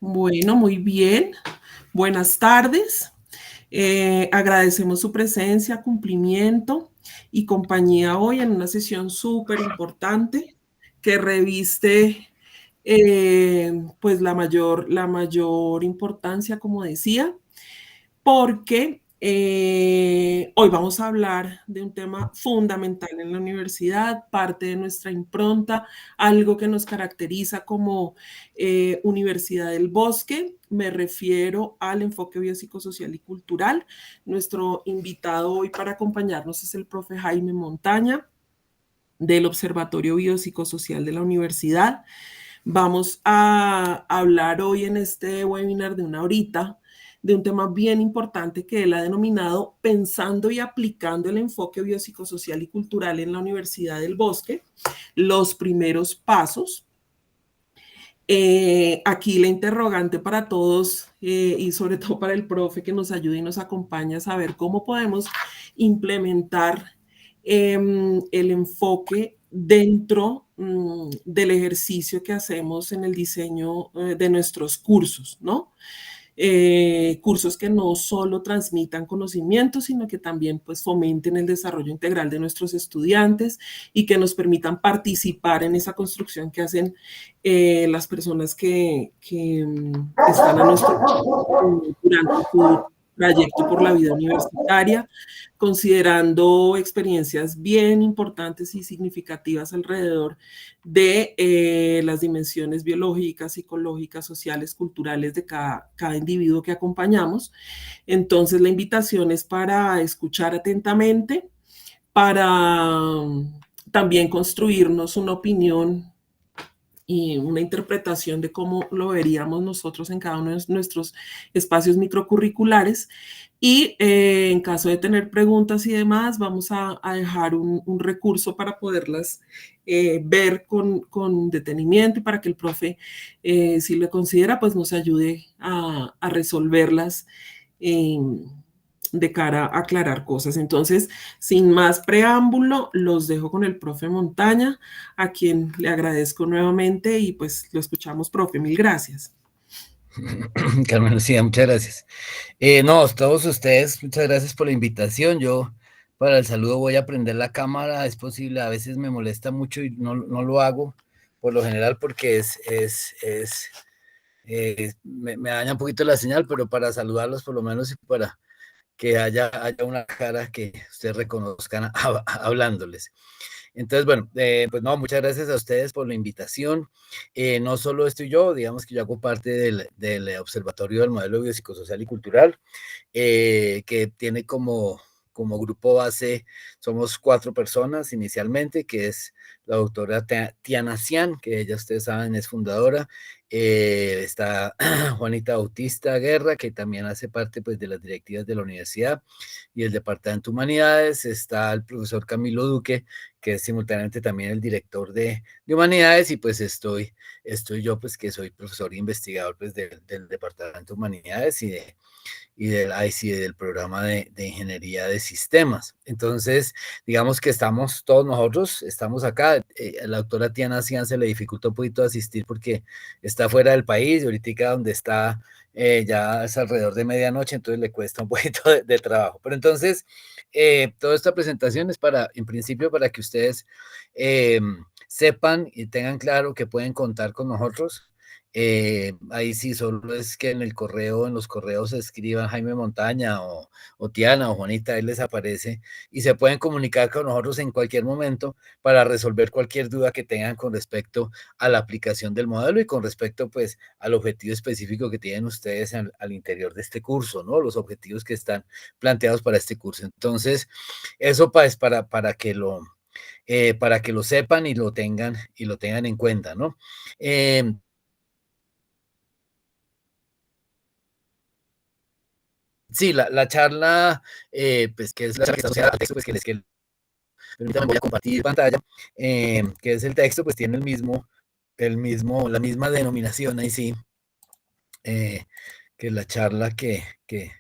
Bueno, muy bien. Buenas tardes. Agradecemos su presencia, cumplimiento y compañía hoy en una sesión súper importante que reviste pues la mayor importancia, como decía, porque hoy vamos a hablar de un tema fundamental en la universidad, parte de nuestra impronta, algo que nos caracteriza como Universidad del Bosque. Me refiero al enfoque biopsicosocial y cultural. Nuestro invitado hoy para acompañarnos es el profe Jaime Montaña del Observatorio Biopsicosocial de la Universidad. Vamos a hablar hoy en este webinar de una horita de un tema bien importante que él ha denominado Pensando y aplicando el enfoque biopsicosocial y cultural en la Universidad del Bosque, los primeros pasos. Aquí la interrogante para todos y sobre todo para el profe que nos ayude y nos acompaña a saber cómo podemos implementar el enfoque dentro del ejercicio que hacemos en el diseño de nuestros cursos, ¿no? Cursos que no solo transmitan conocimientos, sino que también pues fomenten el desarrollo integral de nuestros estudiantes y que nos permitan participar en esa construcción que hacen las personas que están a nuestro durante su trayecto por la vida universitaria, considerando experiencias bien importantes y significativas alrededor de las dimensiones biológicas, psicológicas, sociales, culturales de cada individuo que acompañamos. Entonces, la invitación es para escuchar atentamente, para también construirnos una opinión y una interpretación de cómo lo veríamos nosotros en cada uno de nuestros espacios microcurriculares. Y en caso de tener preguntas y demás, vamos a dejar un recurso para poderlas ver con detenimiento y para que el profe, si lo considera, pues nos ayude a resolverlas de cara a aclarar cosas. Entonces, sin más preámbulo, los dejo con el profe Montaña, a quien le agradezco nuevamente y pues lo escuchamos, profe. Mil gracias. Carmen Lucía, muchas gracias. No, todos ustedes, muchas gracias por la invitación. Yo para el saludo voy a prender la cámara, es posible, a veces me molesta mucho y no lo hago, por lo general porque me daña un poquito la señal, pero para saludarlos por lo menos y para que haya una cara que ustedes reconozcan hablándoles. Entonces, bueno, pues no, muchas gracias a ustedes por la invitación. No solo estoy yo, digamos que yo hago parte del Observatorio del Modelo Biopsicosocial y Cultural, que tiene como grupo base, somos 4 personas inicialmente, que es la doctora Tiana Cian, que ella ustedes saben es fundadora, está Juanita Bautista Guerra, que también hace parte pues de las directivas de la universidad y el Departamento de Humanidades, está el profesor Camilo Duque, que es simultáneamente también el director de Humanidades, y pues estoy yo, pues que soy profesor e investigador pues del Departamento de Humanidades y del IC, del programa de Ingeniería de Sistemas. Entonces, digamos que estamos todos nosotros, estamos acá. A la doctora Tiana Cian se le dificulta un poquito asistir porque está fuera del país y ahorita donde está ya es alrededor de medianoche, entonces le cuesta un poquito de trabajo. Pero entonces, toda esta presentación es en principio, para que ustedes sepan y tengan claro que pueden contar con nosotros. Ahí sí, solo es que en los correos se escriban Jaime Montaña o Tiana o Juanita, ahí les aparece y se pueden comunicar con nosotros en cualquier momento para resolver cualquier duda que tengan con respecto a la aplicación del modelo y con respecto pues al objetivo específico que tienen ustedes al interior de este curso, ¿no? Los objetivos que están planteados para este curso. Entonces, eso es para que lo sepan y lo tengan en cuenta, ¿no? Sí, la charla, pues que es la charla que está asociada al texto, pues permítanme, voy a compartir pantalla, que es el texto, pues tiene la misma denominación ahí sí, que la charla, que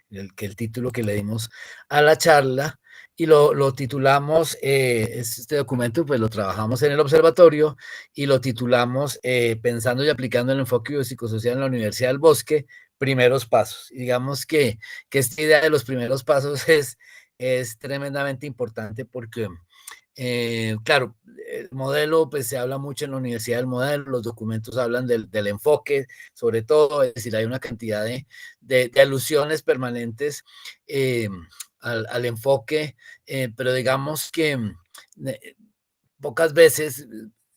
el título que le dimos a la charla, y lo titulamos, este documento pues lo trabajamos en el observatorio y lo titulamos Pensando y aplicando el enfoque biopsicosocial en la Universidad del Bosque, primeros pasos. Y digamos que esta idea de los primeros pasos es tremendamente importante porque claro, el modelo, pues se habla mucho en la universidad del modelo, los documentos hablan del enfoque, sobre todo, es decir, hay una cantidad de alusiones permanentes eh, al enfoque, pero digamos que pocas veces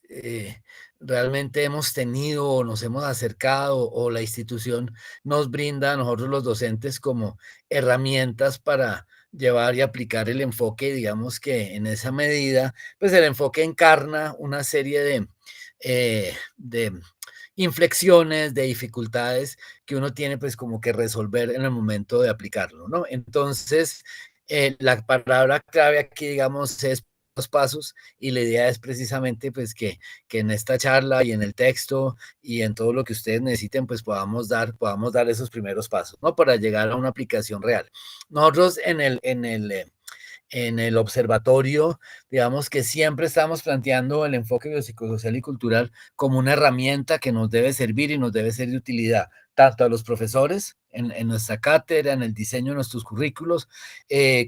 eh, realmente hemos tenido o nos hemos acercado o la institución nos brinda a nosotros los docentes como herramientas para llevar y aplicar el enfoque, digamos que en esa medida, pues el enfoque encarna una serie de inflexiones, de dificultades que uno tiene pues como que resolver en el momento de aplicarlo, ¿no? Entonces, la palabra clave aquí, digamos, es los pasos y la idea es precisamente pues que en esta charla y en el texto y en todo lo que ustedes necesiten pues podamos dar esos primeros pasos, ¿no? Para llegar a una aplicación real. Nosotros en el observatorio, digamos que siempre estamos planteando el enfoque biopsicosocial y cultural como una herramienta que nos debe servir y nos debe ser de utilidad, tanto a los profesores en nuestra cátedra, en el diseño de nuestros currículos,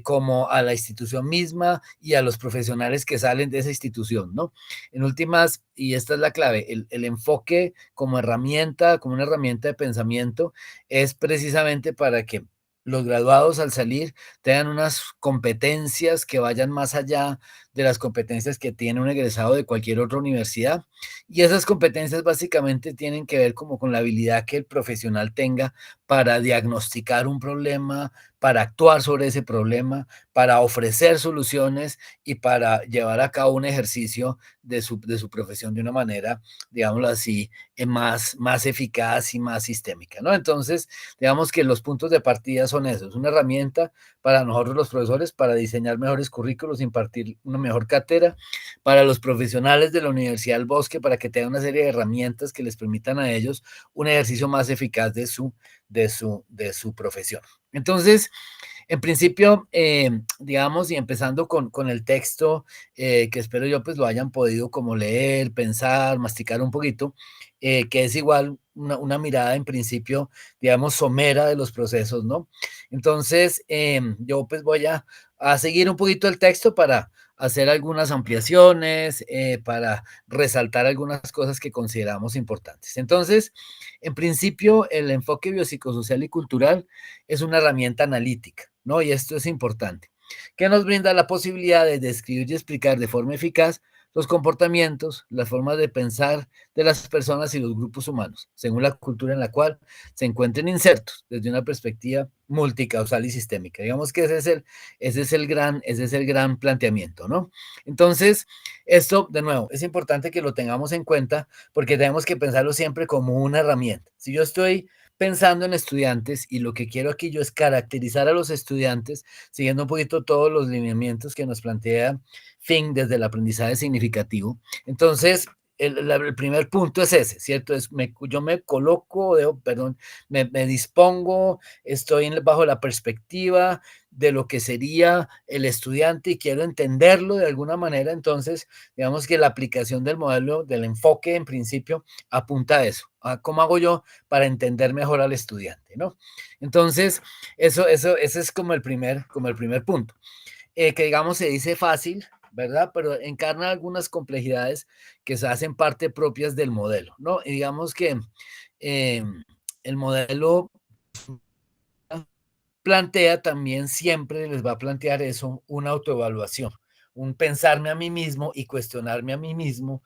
como a la institución misma y a los profesionales que salen de esa institución, ¿no? En últimas, y esta es la clave, el enfoque como herramienta, como una herramienta de pensamiento, es precisamente para que los graduados al salir tengan unas competencias que vayan más allá de las competencias que tiene un egresado de cualquier otra universidad. Y esas competencias básicamente tienen que ver como con la habilidad que el profesional tenga para diagnosticar un problema, para actuar sobre ese problema, para ofrecer soluciones y para llevar a cabo un ejercicio de su profesión de una manera, digámoslo así, más eficaz y más sistémica, ¿no? Entonces, digamos que los puntos de partida son esos, una herramienta para nosotros los profesores para diseñar mejores currículos, impartir una mejor cátedra, para los profesionales de la Universidad del Bosque, para que tengan una serie de herramientas que les permitan a ellos un ejercicio más eficaz de su profesión. Entonces, en principio, digamos, y empezando con el texto, que espero yo pues lo hayan podido como leer, pensar, masticar un poquito, que es igual una mirada en principio, digamos, somera de los procesos, ¿no? Entonces, yo pues voy a seguir un poquito el texto para hacer algunas ampliaciones, para resaltar algunas cosas que consideramos importantes. Entonces, en principio, el enfoque biopsicosocial y cultural es una herramienta analítica, ¿no? Y esto es importante, que nos brinda la posibilidad de describir y explicar de forma eficaz los comportamientos, las formas de pensar de las personas y los grupos humanos, según la cultura en la cual se encuentren insertos, desde una perspectiva multicausal y sistémica. Digamos que ese es el gran planteamiento, ¿no? Entonces, esto, de nuevo, es importante que lo tengamos en cuenta porque tenemos que pensarlo siempre como una herramienta. Si yo estoy pensando en estudiantes y lo que quiero aquí yo es caracterizar a los estudiantes siguiendo un poquito todos los lineamientos que nos plantea Fink desde el aprendizaje significativo. Entonces, el primer punto es ese, ¿cierto? Yo me coloco, perdón, me dispongo, estoy bajo la perspectiva de lo que sería el estudiante y quiero entenderlo de alguna manera, entonces digamos que la aplicación del modelo, del enfoque en principio, apunta a eso, a cómo hago yo para entender mejor al estudiante, ¿no? Entonces, ese es como el primer punto, que digamos se dice fácil, ¿verdad? Pero encarna algunas complejidades que se hacen parte propias del modelo, ¿no? Y digamos que eh, el modelo plantea también, siempre les va a plantear eso, una autoevaluación, un pensarme a mí mismo y cuestionarme a mí mismo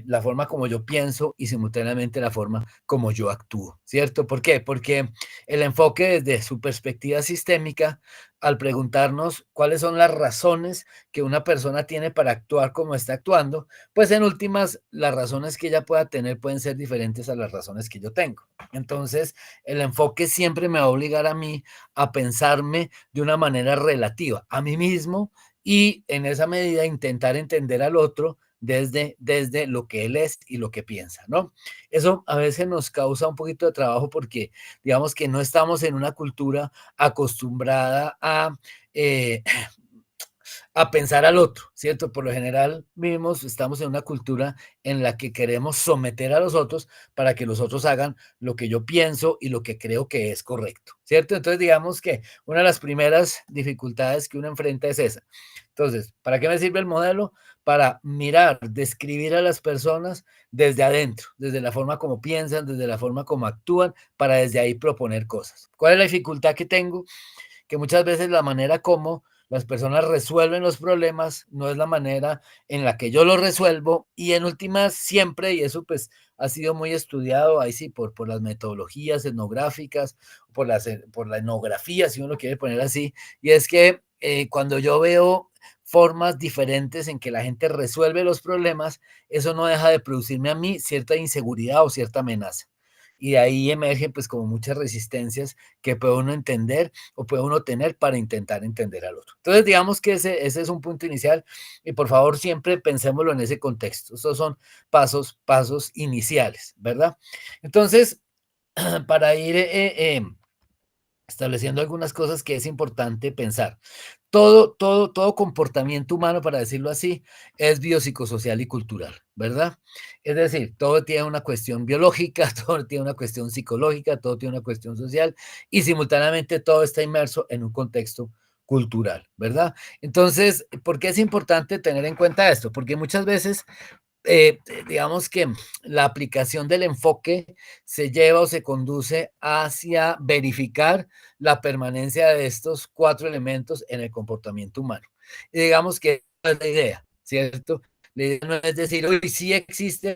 la forma como yo pienso y simultáneamente la forma como yo actúo, ¿cierto? ¿Por qué? Porque el enfoque desde su perspectiva sistémica, al preguntarnos cuáles son las razones que una persona tiene para actuar como está actuando, pues en últimas las razones que ella pueda tener pueden ser diferentes a las razones que yo tengo. Entonces, el enfoque siempre me va a obligar a mí a pensarme de una manera relativa a mí mismo y en esa medida intentar entender al otro desde lo que él es y lo que piensa, ¿no? Eso a veces nos causa un poquito de trabajo porque digamos que no estamos en una cultura acostumbrada a a pensar al otro, ¿cierto? Por lo general estamos en una cultura en la que queremos someter a los otros para que los otros hagan lo que yo pienso y lo que creo que es correcto, ¿cierto? Entonces, digamos que una de las primeras dificultades que uno enfrenta es esa. Entonces, ¿para qué me sirve el modelo? Para mirar, describir a las personas desde adentro, desde la forma como piensan, desde la forma como actúan, para desde ahí proponer cosas. ¿Cuál es la dificultad que tengo? Que muchas veces la manera como las personas resuelven los problemas no es la manera en la que yo los resuelvo, y en últimas siempre, y eso pues ha sido muy estudiado, ahí sí, por las metodologías etnográficas, por la etnografía, si uno lo quiere poner así, y es que cuando yo veo formas diferentes en que la gente resuelve los problemas, eso no deja de producirme a mí cierta inseguridad o cierta amenaza. Y de ahí emergen pues como muchas resistencias que puede uno entender o puede uno tener para intentar entender al otro. Entonces, digamos que ese es un punto inicial, y por favor siempre pensémoslo en ese contexto. Estos son pasos iniciales, ¿verdad? Entonces, para ir estableciendo algunas cosas que es importante pensar. Todo comportamiento humano, para decirlo así, es biopsicosocial y cultural, ¿verdad? Es decir, todo tiene una cuestión biológica, todo tiene una cuestión psicológica, todo tiene una cuestión social, y simultáneamente todo está inmerso en un contexto cultural, ¿verdad? Entonces, ¿por qué es importante tener en cuenta esto? Porque muchas veces digamos que la aplicación del enfoque se lleva o se conduce hacia verificar la permanencia de estos 4 elementos en el comportamiento humano. Y digamos que esa es la idea, ¿cierto? La idea no es decir, uy, sí existe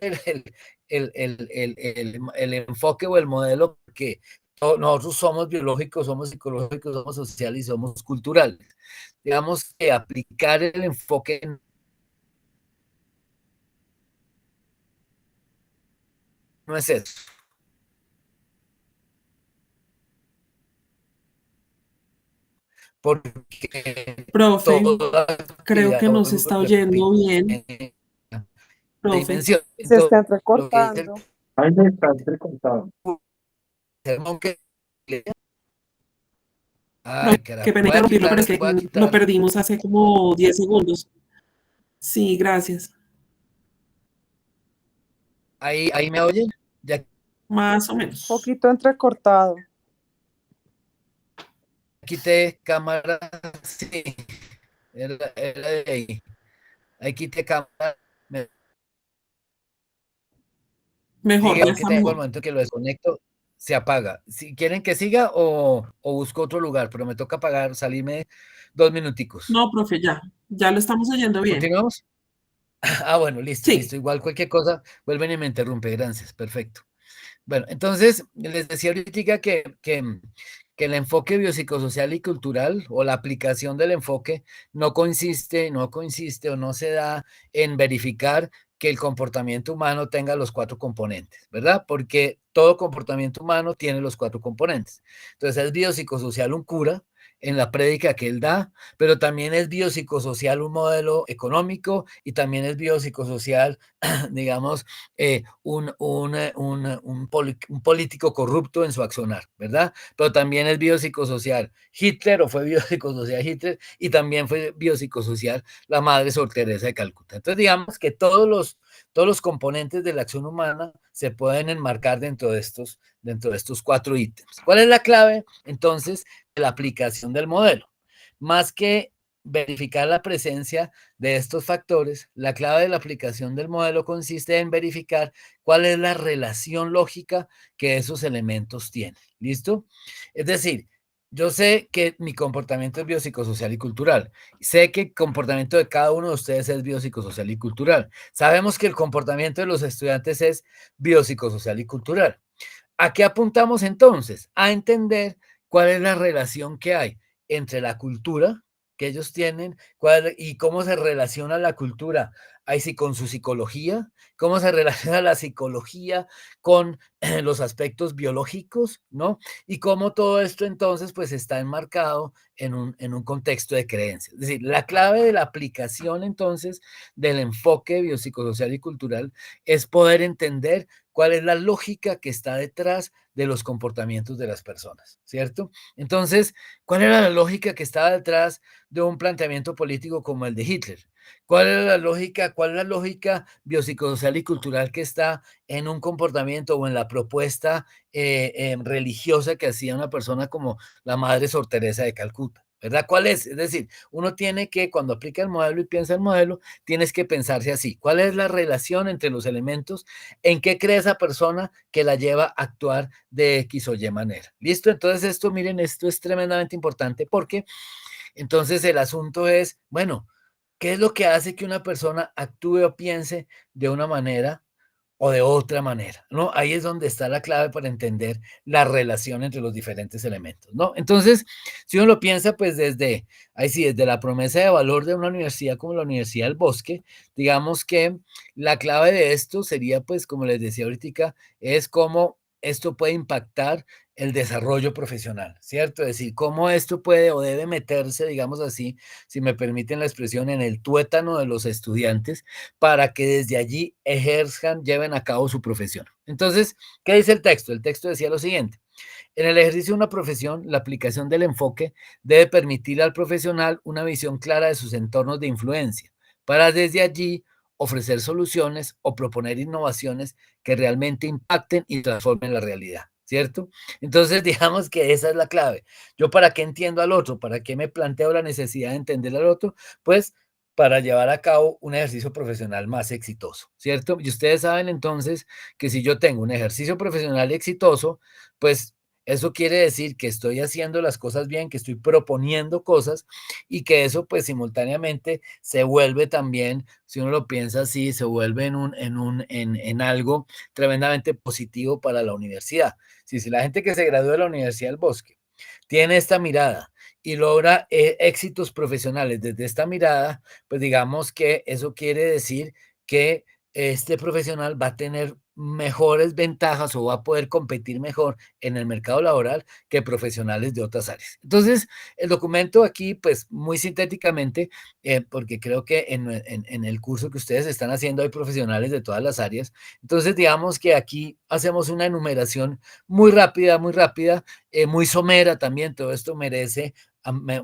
el enfoque o el modelo, porque nosotros somos biológicos, somos psicológicos, somos sociales y somos culturales. Digamos que aplicar el enfoque no es eso. Porque Profe, toda creo actividad que no se está oyendo bien. tiene Profe, dimensión. Se está Entonces, lo que dice el entrecortando. Ahí me está entrecortado. sermón que... profe, Ay, qué carajo. pena interrumpirlo, pero es que Voy a lo quitar. perdimos hace como 10 segundos. Sí, gracias. Ahí me oyen. Ya Más o menos. Poquito entrecortado. quité cámara. Sí, era de ahí. Ahí quité cámara. Me Mejor, sigue, ya aunque está tengo el mejor. momento que lo desconecto, se apaga. Si quieren que siga o busco otro lugar, pero me toca apagar, salirme 2 minuticos. No, profe, ya lo estamos oyendo bien. ¿Continuamos? Ah, bueno, listo, listo. Sí, Igual cualquier cosa, vuelven y me interrumpe. Gracias, perfecto. Bueno, entonces, les decía ahorita que el enfoque biopsicosocial y cultural, o la aplicación del enfoque, no consiste o no se da en verificar que el comportamiento humano tenga los 4 componentes, ¿verdad? Porque todo comportamiento humano tiene los 4 componentes. Entonces, es biopsicosocial un cura en la prédica que él da, pero también es biopsicosocial un modelo económico, y también es biopsicosocial, digamos, un político corrupto en su accionar, ¿verdad? Pero también es biopsicosocial Hitler, o fue biopsicosocial Hitler, y también fue biopsicosocial la Madre Sor Teresa de Calcuta. Entonces, digamos que todos los componentes de la acción humana se pueden enmarcar dentro de estos 4 ítems. ¿Cuál es la clave, entonces, de la aplicación del modelo? Más que verificar la presencia de estos factores, la clave de la aplicación del modelo consiste en verificar cuál es la relación lógica que esos elementos tienen. ¿Listo? Es decir, yo sé que mi comportamiento es biopsicosocial y cultural. Sé que el comportamiento de cada uno de ustedes es biopsicosocial y cultural. Sabemos que el comportamiento de los estudiantes es biopsicosocial y cultural. ¿A qué apuntamos entonces? A entender cuál es la relación que hay entre la cultura que ellos tienen y cómo se relaciona la cultura ahí sí, con su psicología, cómo se relaciona la psicología con los aspectos biológicos, ¿no? Y cómo todo esto entonces pues está enmarcado en un contexto de creencias. Es decir, la clave de la aplicación entonces del enfoque biopsicosocial y cultural es poder entender cuál es la lógica que está detrás de los comportamientos de las personas, ¿cierto? Entonces, ¿cuál era la lógica que estaba detrás de un planteamiento político como el de Hitler? ¿Cuál era la lógica? ¿Cuál es la lógica biopsicosocial y cultural que está en un comportamiento o en la propuesta religiosa que hacía una persona como la Madre Sor Teresa de Calcuta? ¿Verdad? ¿Cuál es? Es decir, uno tiene que, cuando aplica el modelo y piensa el modelo, tienes que pensarse así. ¿Cuál es la relación entre los elementos? ¿En qué cree esa persona que la lleva a actuar de X o Y manera? ¿Listo? Entonces esto, miren, esto es tremendamente importante porque entonces el asunto es, bueno, ¿qué es lo que hace que una persona actúe o piense de una manera o de otra manera? ¿No? Ahí es donde está la clave para entender la relación entre los diferentes elementos, ¿no? Entonces, si uno lo piensa, pues desde, ahí sí, desde la promesa de valor de una universidad como la Universidad del Bosque, digamos que la clave de esto sería, pues, como les decía ahorita, es cómo esto puede impactar el desarrollo profesional, ¿cierto? Es decir, cómo esto puede o debe meterse, digamos así, si me permiten la expresión, en el tuétano de los estudiantes para que desde allí ejerzan, lleven a cabo su profesión. Entonces, ¿qué dice el texto? El texto decía lo siguiente: en el ejercicio de una profesión, la aplicación del enfoque debe permitir al profesional una visión clara de sus entornos de influencia, para desde allí ofrecer soluciones o proponer innovaciones que realmente impacten y transformen la realidad, ¿cierto? Entonces, digamos que esa es la clave. ¿Yo para qué entiendo al otro? ¿Para qué me planteo la necesidad de entender al otro? Pues para llevar a cabo un ejercicio profesional más exitoso, ¿cierto? Y ustedes saben entonces que si yo tengo un ejercicio profesional exitoso, pues eso quiere decir que estoy haciendo las cosas bien, que estoy proponiendo cosas y que eso pues simultáneamente se vuelve también, si uno lo piensa así, se vuelve en algo tremendamente positivo para la universidad. Si la gente que se graduó de la Universidad del Bosque tiene esta mirada y logra éxitos profesionales desde esta mirada, pues digamos que eso quiere decir que este profesional va a tener mejores ventajas o va a poder competir mejor en el mercado laboral que profesionales de otras áreas. Entonces, el documento aquí, pues muy sintéticamente, porque creo que en el curso que ustedes están haciendo hay profesionales de todas las áreas, entonces digamos que aquí hacemos una enumeración muy rápida, muy somera también, todo esto merece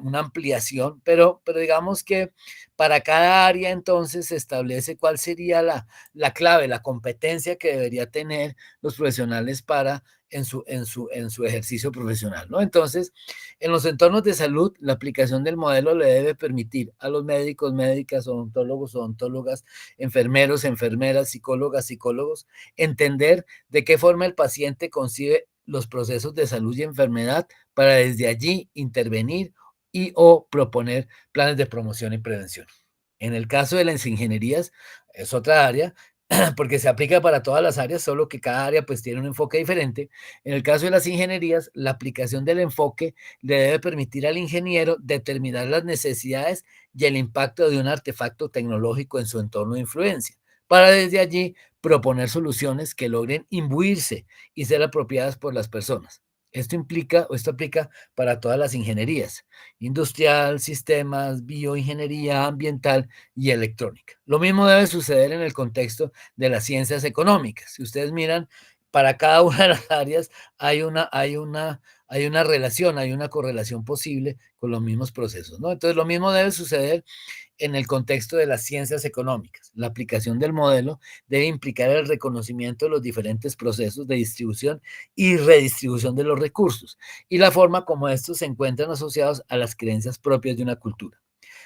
una ampliación, pero digamos que para cada área entonces se establece cuál sería la clave, la competencia que debería tener los profesionales para en su ejercicio profesional, ¿no? Entonces, en los entornos de salud, la aplicación del modelo le debe permitir a los médicos, médicas, odontólogos, odontólogas, enfermeros, enfermeras, psicólogas, psicólogos, entender de qué forma el paciente concibe los procesos de salud y enfermedad para desde allí intervenir y o proponer planes de promoción y prevención. En el caso de las ingenierías, es otra área, porque se aplica para todas las áreas, solo que cada área pues tiene un enfoque diferente. En el caso de las ingenierías, la aplicación del enfoque le debe permitir al ingeniero determinar las necesidades y el impacto de un artefacto tecnológico en su entorno de influencia, para desde allí proponer soluciones que logren imbuirse y ser apropiadas por las personas. Esto aplica para todas las ingenierías: industrial, sistemas, bioingeniería, ambiental y electrónica. Lo mismo debe suceder en el contexto de las ciencias económicas. Si ustedes miran, para cada una de las áreas hay una relación, hay una correlación posible con los mismos procesos, ¿no? Entonces, lo mismo debe suceder en el contexto de las ciencias económicas. La aplicación del modelo debe implicar el reconocimiento de los diferentes procesos de distribución y redistribución de los recursos y la forma como estos se encuentran asociados a las creencias propias de una cultura.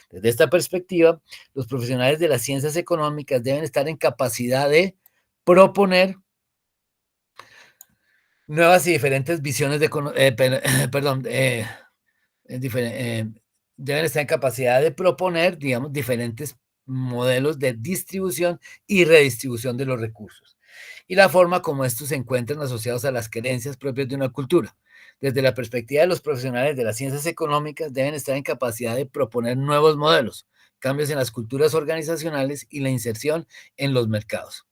Desde esta perspectiva, los profesionales de las ciencias económicas deben estar en capacidad de proponer nuevas y diferentes visiones de, perdón, deben estar en capacidad de proponer, digamos, diferentes modelos de distribución y redistribución de los recursos y la forma como estos se encuentran asociados a las creencias propias de una cultura. Desde la perspectiva de los profesionales de las ciencias económicas, deben estar en capacidad de proponer nuevos modelos cambios en las culturas organizacionales y la inserción en los mercados.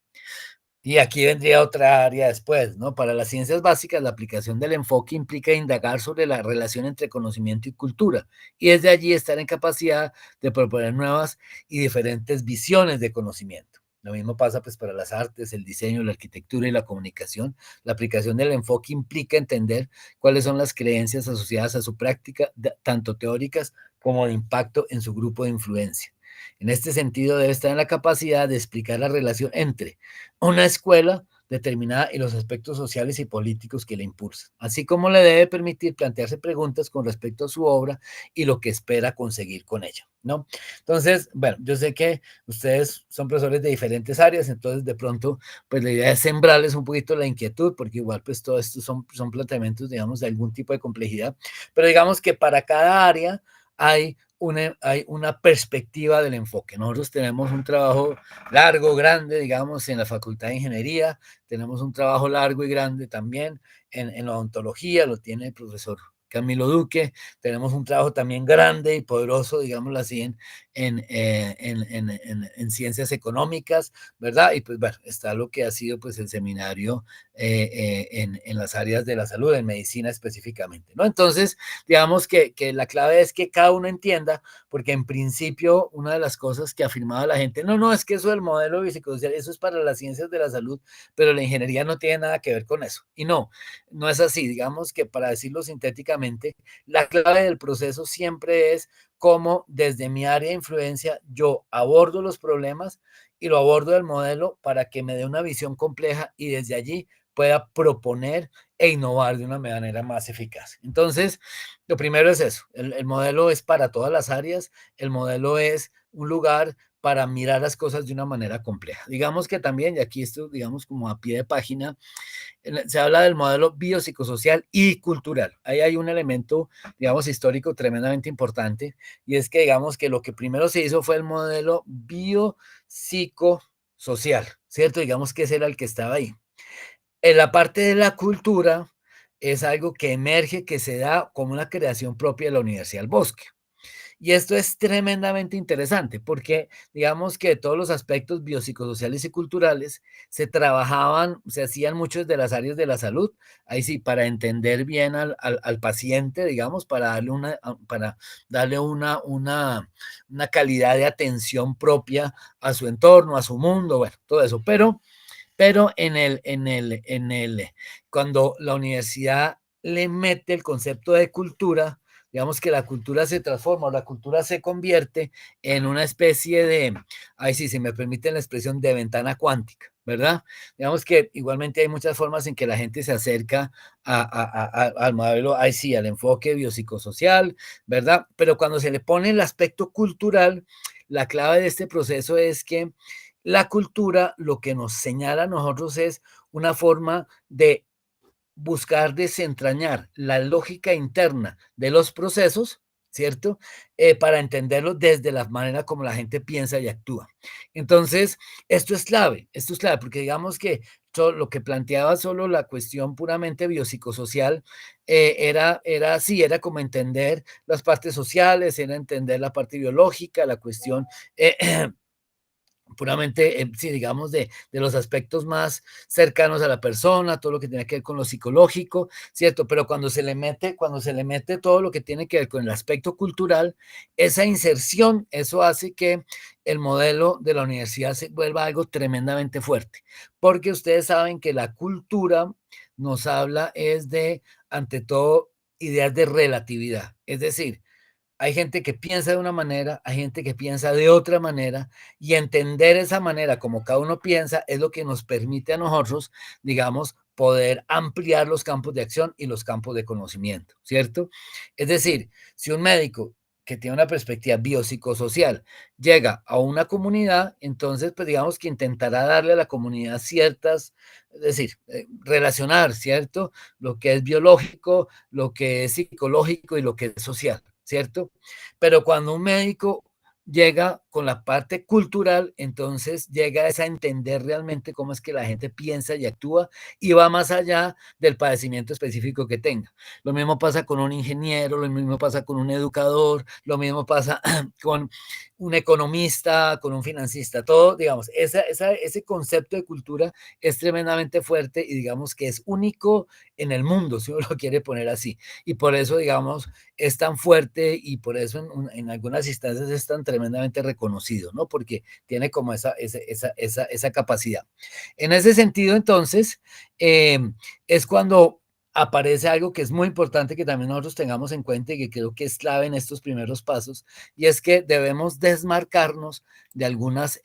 Y aquí vendría otra área después, ¿no? Para las ciencias básicas, la aplicación del enfoque implica indagar sobre la relación entre conocimiento y cultura, y desde allí estar en capacidad de proponer nuevas y diferentes visiones de conocimiento. Lo mismo pasa pues para las artes, el diseño, la arquitectura y la comunicación. La aplicación del enfoque implica entender cuáles son las creencias asociadas a su práctica, tanto teóricas como de impacto en su grupo de influencia. En este sentido, debe estar en la capacidad de explicar la relación entre una escuela determinada y los aspectos sociales y políticos que la impulsan, así como le debe permitir plantearse preguntas con respecto a su obra y lo que espera conseguir con ella, ¿no? Entonces, bueno, yo sé que ustedes son profesores de diferentes áreas, entonces de pronto, pues la idea es sembrarles un poquito la inquietud, porque igual pues todo esto son planteamientos, digamos, de algún tipo de complejidad, pero digamos que para cada área hay una perspectiva del enfoque. Nosotros tenemos un trabajo largo, grande, digamos, en la Facultad de Ingeniería, tenemos un trabajo largo y grande también en la odontología, lo tiene el profesor Camilo Duque, tenemos un trabajo también grande y poderoso, digámoslo así, en ciencias económicas, ¿verdad? Y pues bueno, está lo que ha sido pues el seminario en las áreas de la salud, en medicina específicamente, ¿no? Entonces, digamos que la clave es que cada uno entienda, porque en principio una de las cosas que afirmaba la gente, no, es que eso del modelo biopsicosocial, eso es para las ciencias de la salud, pero la ingeniería no tiene nada que ver con eso. Y no es así. Digamos que para decirlo sintéticamente, la clave del proceso siempre es cómo desde mi área de influencia yo abordo los problemas y lo abordo del modelo para que me dé una visión compleja y desde allí pueda proponer e innovar de una manera más eficaz. Entonces, lo primero es eso, el modelo es para todas las áreas, el modelo es un lugar para mirar las cosas de una manera compleja. Digamos que también, y aquí esto, digamos, como a pie de página, se habla del modelo biopsicosocial y cultural. Ahí hay un elemento, digamos, histórico tremendamente importante, y es que, digamos, que lo que primero se hizo fue el modelo biopsicosocial, ¿cierto? Digamos que ese era el que estaba ahí. En la parte de la cultura es algo que emerge, que se da como una creación propia de la Universidad del Bosque. Y esto es tremendamente interesante porque digamos que todos los aspectos biopsicosociales y culturales se trabajaban, se hacían muchos de las áreas de la salud, ahí sí, para entender bien al paciente, digamos, para darle una calidad de atención propia a su entorno, a su mundo, bueno, todo eso. Pero cuando la universidad le mete el concepto de cultura, digamos que la cultura se transforma o la cultura se convierte en una especie de, ahí sí, si me permiten la expresión, de ventana cuántica, ¿verdad? Digamos que igualmente hay muchas formas en que la gente se acerca al modelo, ahí sí, al enfoque biopsicosocial, ¿verdad? Pero cuando se le pone el aspecto cultural, la clave de este proceso es que la cultura lo que nos señala a nosotros es una forma de buscar desentrañar la lógica interna de los procesos, ¿cierto? Para entenderlo desde la manera como la gente piensa y actúa. Entonces, esto es clave, porque digamos que todo lo que planteaba solo la cuestión puramente biopsicosocial era como entender las partes sociales, era entender la parte biológica, la cuestión puramente, sí, digamos, de los aspectos más cercanos a la persona, todo lo que tiene que ver con lo psicológico, ¿cierto? Pero cuando se le mete todo lo que tiene que ver con el aspecto cultural, esa inserción, eso hace que el modelo de la universidad se vuelva algo tremendamente fuerte, porque ustedes saben que la cultura nos habla es de, ante todo, ideas de relatividad, es decir, hay gente que piensa de una manera, hay gente que piensa de otra manera, y entender esa manera como cada uno piensa es lo que nos permite a nosotros, digamos, poder ampliar los campos de acción y los campos de conocimiento, ¿cierto? Es decir, si un médico que tiene una perspectiva biopsicosocial llega a una comunidad, entonces, pues digamos que intentará darle a la comunidad ciertas, es decir, relacionar, ¿cierto? Lo que es biológico, lo que es psicológico y lo que es social, ¿cierto? Pero cuando un médico llega con la parte cultural, entonces llegas a entender realmente cómo es que la gente piensa y actúa y va más allá del padecimiento específico que tenga. Lo mismo pasa con un ingeniero, lo mismo pasa con un educador, lo mismo pasa con un economista, con un financista, todo, digamos, ese concepto de cultura es tremendamente fuerte y digamos que es único en el mundo, si uno lo quiere poner así. Y por eso, digamos, es tan fuerte y por eso en algunas instancias es tan tremendamente reconocido, ¿no? Porque tiene como esa capacidad. En ese sentido, entonces, es cuando aparece algo que es muy importante que también nosotros tengamos en cuenta y que creo que es clave en estos primeros pasos, y es que debemos desmarcarnos de algunas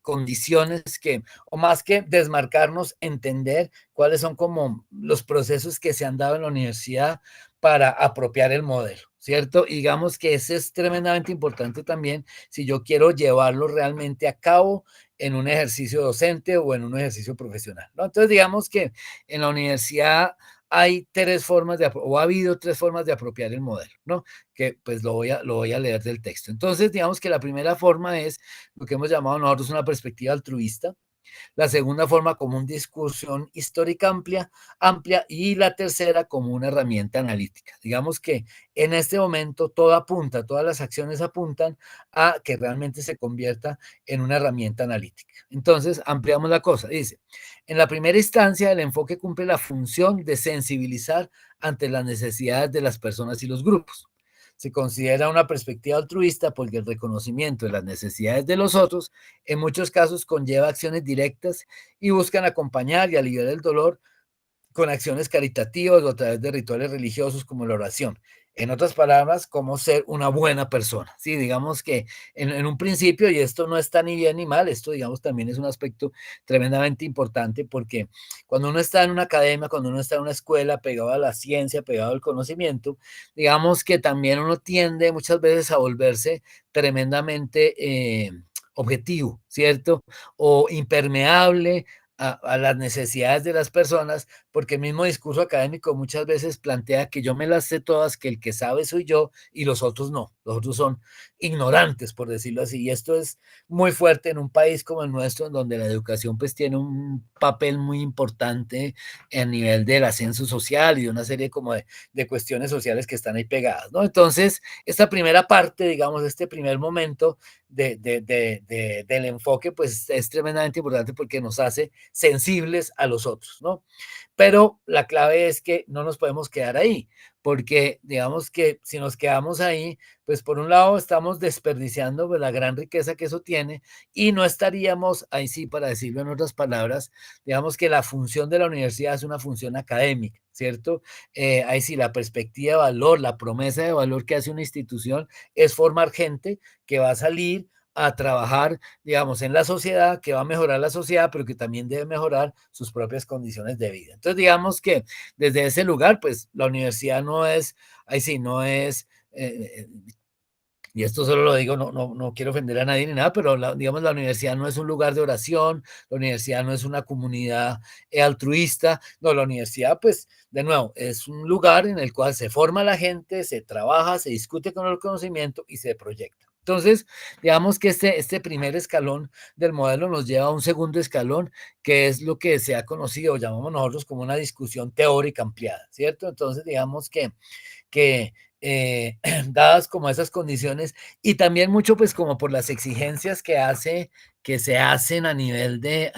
condiciones que, o más que desmarcarnos, entender cuáles son como los procesos que se han dado en la universidad para apropiar el modelo, ¿cierto? Y digamos que eso es tremendamente importante también si yo quiero llevarlo realmente a cabo en un ejercicio docente o en un ejercicio profesional, ¿no? Entonces, digamos que en la universidad hay tres formas o ha habido tres formas de apropiar el modelo, ¿no? Que pues lo voy a leer del texto. Entonces, digamos que la primera forma es lo que hemos llamado nosotros una perspectiva altruista, la segunda forma como una discusión histórica amplia y la tercera como una herramienta analítica. Digamos que en este momento todo apunta, todas las acciones apuntan a que realmente se convierta en una herramienta analítica. Entonces, ampliamos la cosa. Dice, en la primera instancia, el enfoque cumple la función de sensibilizar ante las necesidades de las personas y los grupos. Se considera una perspectiva altruista porque el reconocimiento de las necesidades de los otros en muchos casos conlleva acciones directas y buscan acompañar y aliviar el dolor con acciones caritativas o a través de rituales religiosos como la oración. En otras palabras, como ser una buena persona. Sí, digamos que en un principio, y esto no está ni bien ni mal, esto digamos también es un aspecto tremendamente importante porque cuando uno está en una academia, cuando uno está en una escuela pegado a la ciencia, pegado al conocimiento, digamos que también uno tiende muchas veces a volverse tremendamente objetivo, ¿cierto? O impermeable a las necesidades de las personas, porque el mismo discurso académico muchas veces plantea que yo me las sé todas, que el que sabe soy yo y los otros no, los otros son ignorantes, por decirlo así, y esto es muy fuerte en un país como el nuestro, en donde la educación pues tiene un papel muy importante a nivel del ascenso social y de una serie como de cuestiones sociales que están ahí pegadas, ¿no? Entonces, esta primera parte, digamos, este primer momento del enfoque, pues es tremendamente importante porque nos hace sensibles a los otros, ¿no? Pero la clave es que no nos podemos quedar ahí, porque digamos que si nos quedamos ahí, pues por un lado estamos desperdiciando pues, la gran riqueza que eso tiene y no estaríamos, ahí sí, para decirlo en otras palabras, digamos que la función de la universidad es una función académica, ¿cierto? Ahí sí, la perspectiva de valor, la promesa de valor que hace una institución es formar gente que va a salir a trabajar, digamos, en la sociedad, que va a mejorar la sociedad, pero que también debe mejorar sus propias condiciones de vida. Entonces, digamos que desde ese lugar, pues la universidad no es, ahí sí, no es, y esto solo lo digo, no quiero ofender a nadie ni nada, pero digamos, la universidad no es un lugar de oración, la universidad no es una comunidad altruista, no, la universidad, pues, de nuevo, es un lugar en el cual se forma la gente, se trabaja, se discute con el conocimiento y se proyecta. Entonces, digamos que este primer escalón del modelo nos lleva a un segundo escalón, que es lo que se ha conocido, o llamamos nosotros como una discusión teórica ampliada, ¿cierto? Entonces, digamos que dadas como esas condiciones y también mucho pues como por las exigencias que se hacen a nivel de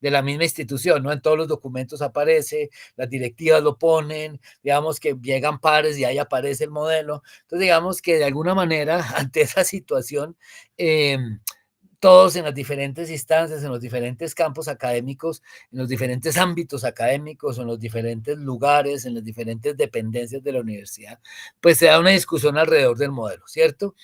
la misma institución, ¿no? En todos los documentos aparece, las directivas lo ponen, digamos que llegan pares y ahí aparece el modelo. Entonces, digamos que de alguna manera, ante esa situación, todos en las diferentes instancias, en los diferentes campos académicos, en los diferentes ámbitos académicos, en los diferentes lugares, en las diferentes dependencias de la universidad, pues se da una discusión alrededor del modelo, ¿cierto?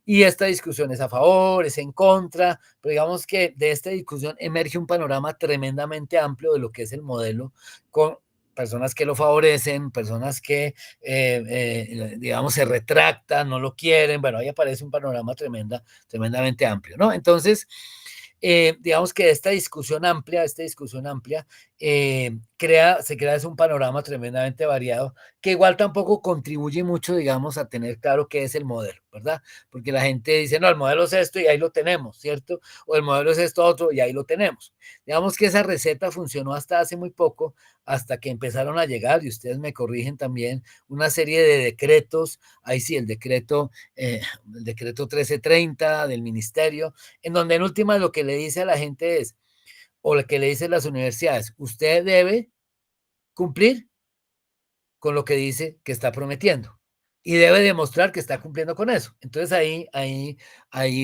Y esta discusión es a favor, es en contra, pero digamos que de esta discusión emerge un panorama tremendamente amplio de lo que es el modelo, con personas que lo favorecen, personas que, digamos, se retractan, no lo quieren, bueno, ahí aparece un panorama tremendamente amplio, ¿no? Entonces, digamos que esta discusión amplia, se crea es un panorama tremendamente variado, que igual tampoco contribuye mucho, digamos, a tener claro qué es el modelo, ¿verdad? Porque la gente dice, no, el modelo es esto y ahí lo tenemos, ¿cierto? O el modelo es esto otro y ahí lo tenemos. Digamos que esa receta funcionó hasta hace muy poco, hasta que empezaron a llegar, y ustedes me corrigen también, una serie de decretos, ahí sí, el decreto 1330 del ministerio, en donde en última lo que le dice a la gente es, o lo que le dicen las universidades, usted debe cumplir con lo que dice que está prometiendo y debe demostrar que está cumpliendo con eso. Entonces ahí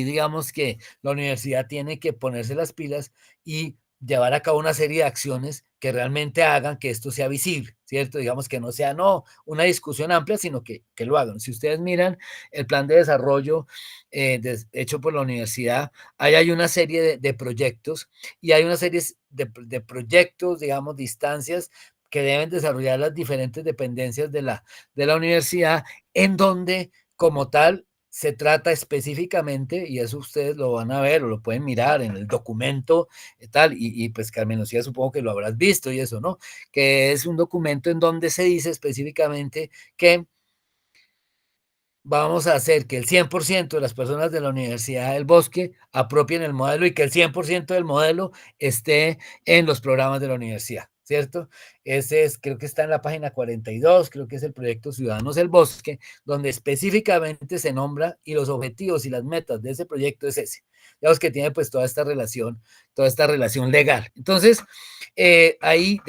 digamos que la universidad tiene que ponerse las pilas y llevar a cabo una serie de acciones que realmente hagan que esto sea visible, ¿cierto? Digamos que no sea, no, una discusión amplia, sino que lo hagan. Si ustedes miran el plan de desarrollo hecho por la universidad, ahí hay una serie de proyectos y hay una serie de proyectos, digamos, de instancias que deben desarrollar las diferentes dependencias de la universidad, en donde como tal se trata específicamente, y eso ustedes lo van a ver o lo pueden mirar en el documento tal, y pues Carmen Lucía supongo que lo habrás visto y eso, ¿no? Que es un documento en donde se dice específicamente que vamos a hacer que el 100% de las personas de la Universidad del Bosque apropien el modelo y que el 100% del modelo esté en los programas de la universidad, ¿cierto? Ese es, creo que está en la página 42, creo que es el proyecto Ciudadanos del Bosque, donde específicamente se nombra y los objetivos y las metas de ese proyecto es ese. Digamos que tiene pues toda esta relación legal. Entonces, ahí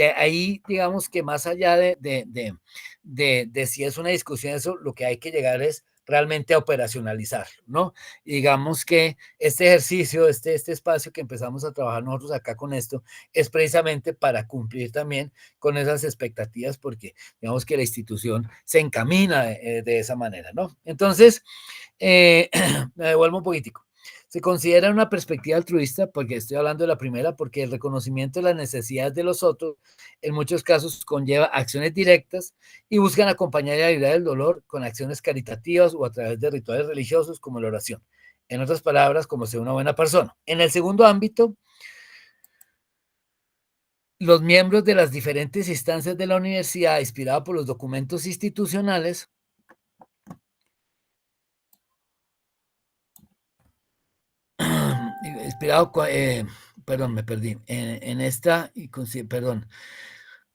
digamos que más allá de si es una discusión, eso lo que hay que llegar es realmente a operacionalizarlo, ¿no? Y digamos que este ejercicio, este espacio que empezamos a trabajar nosotros acá con esto, es precisamente para cumplir también con esas expectativas, porque digamos que la institución se encamina de esa manera, ¿no? Entonces, me devuelvo un poquitico. Se considera una perspectiva altruista, porque estoy hablando de la primera, porque el reconocimiento de las necesidades de los otros en muchos casos conlleva acciones directas y buscan acompañar y aliviar el dolor con acciones caritativas o a través de rituales religiosos como la oración. En otras palabras, como ser una buena persona. En el segundo ámbito, los miembros de las diferentes instancias de la universidad, inspirados por los documentos institucionales, inspirado, perdón, me perdí, perdón.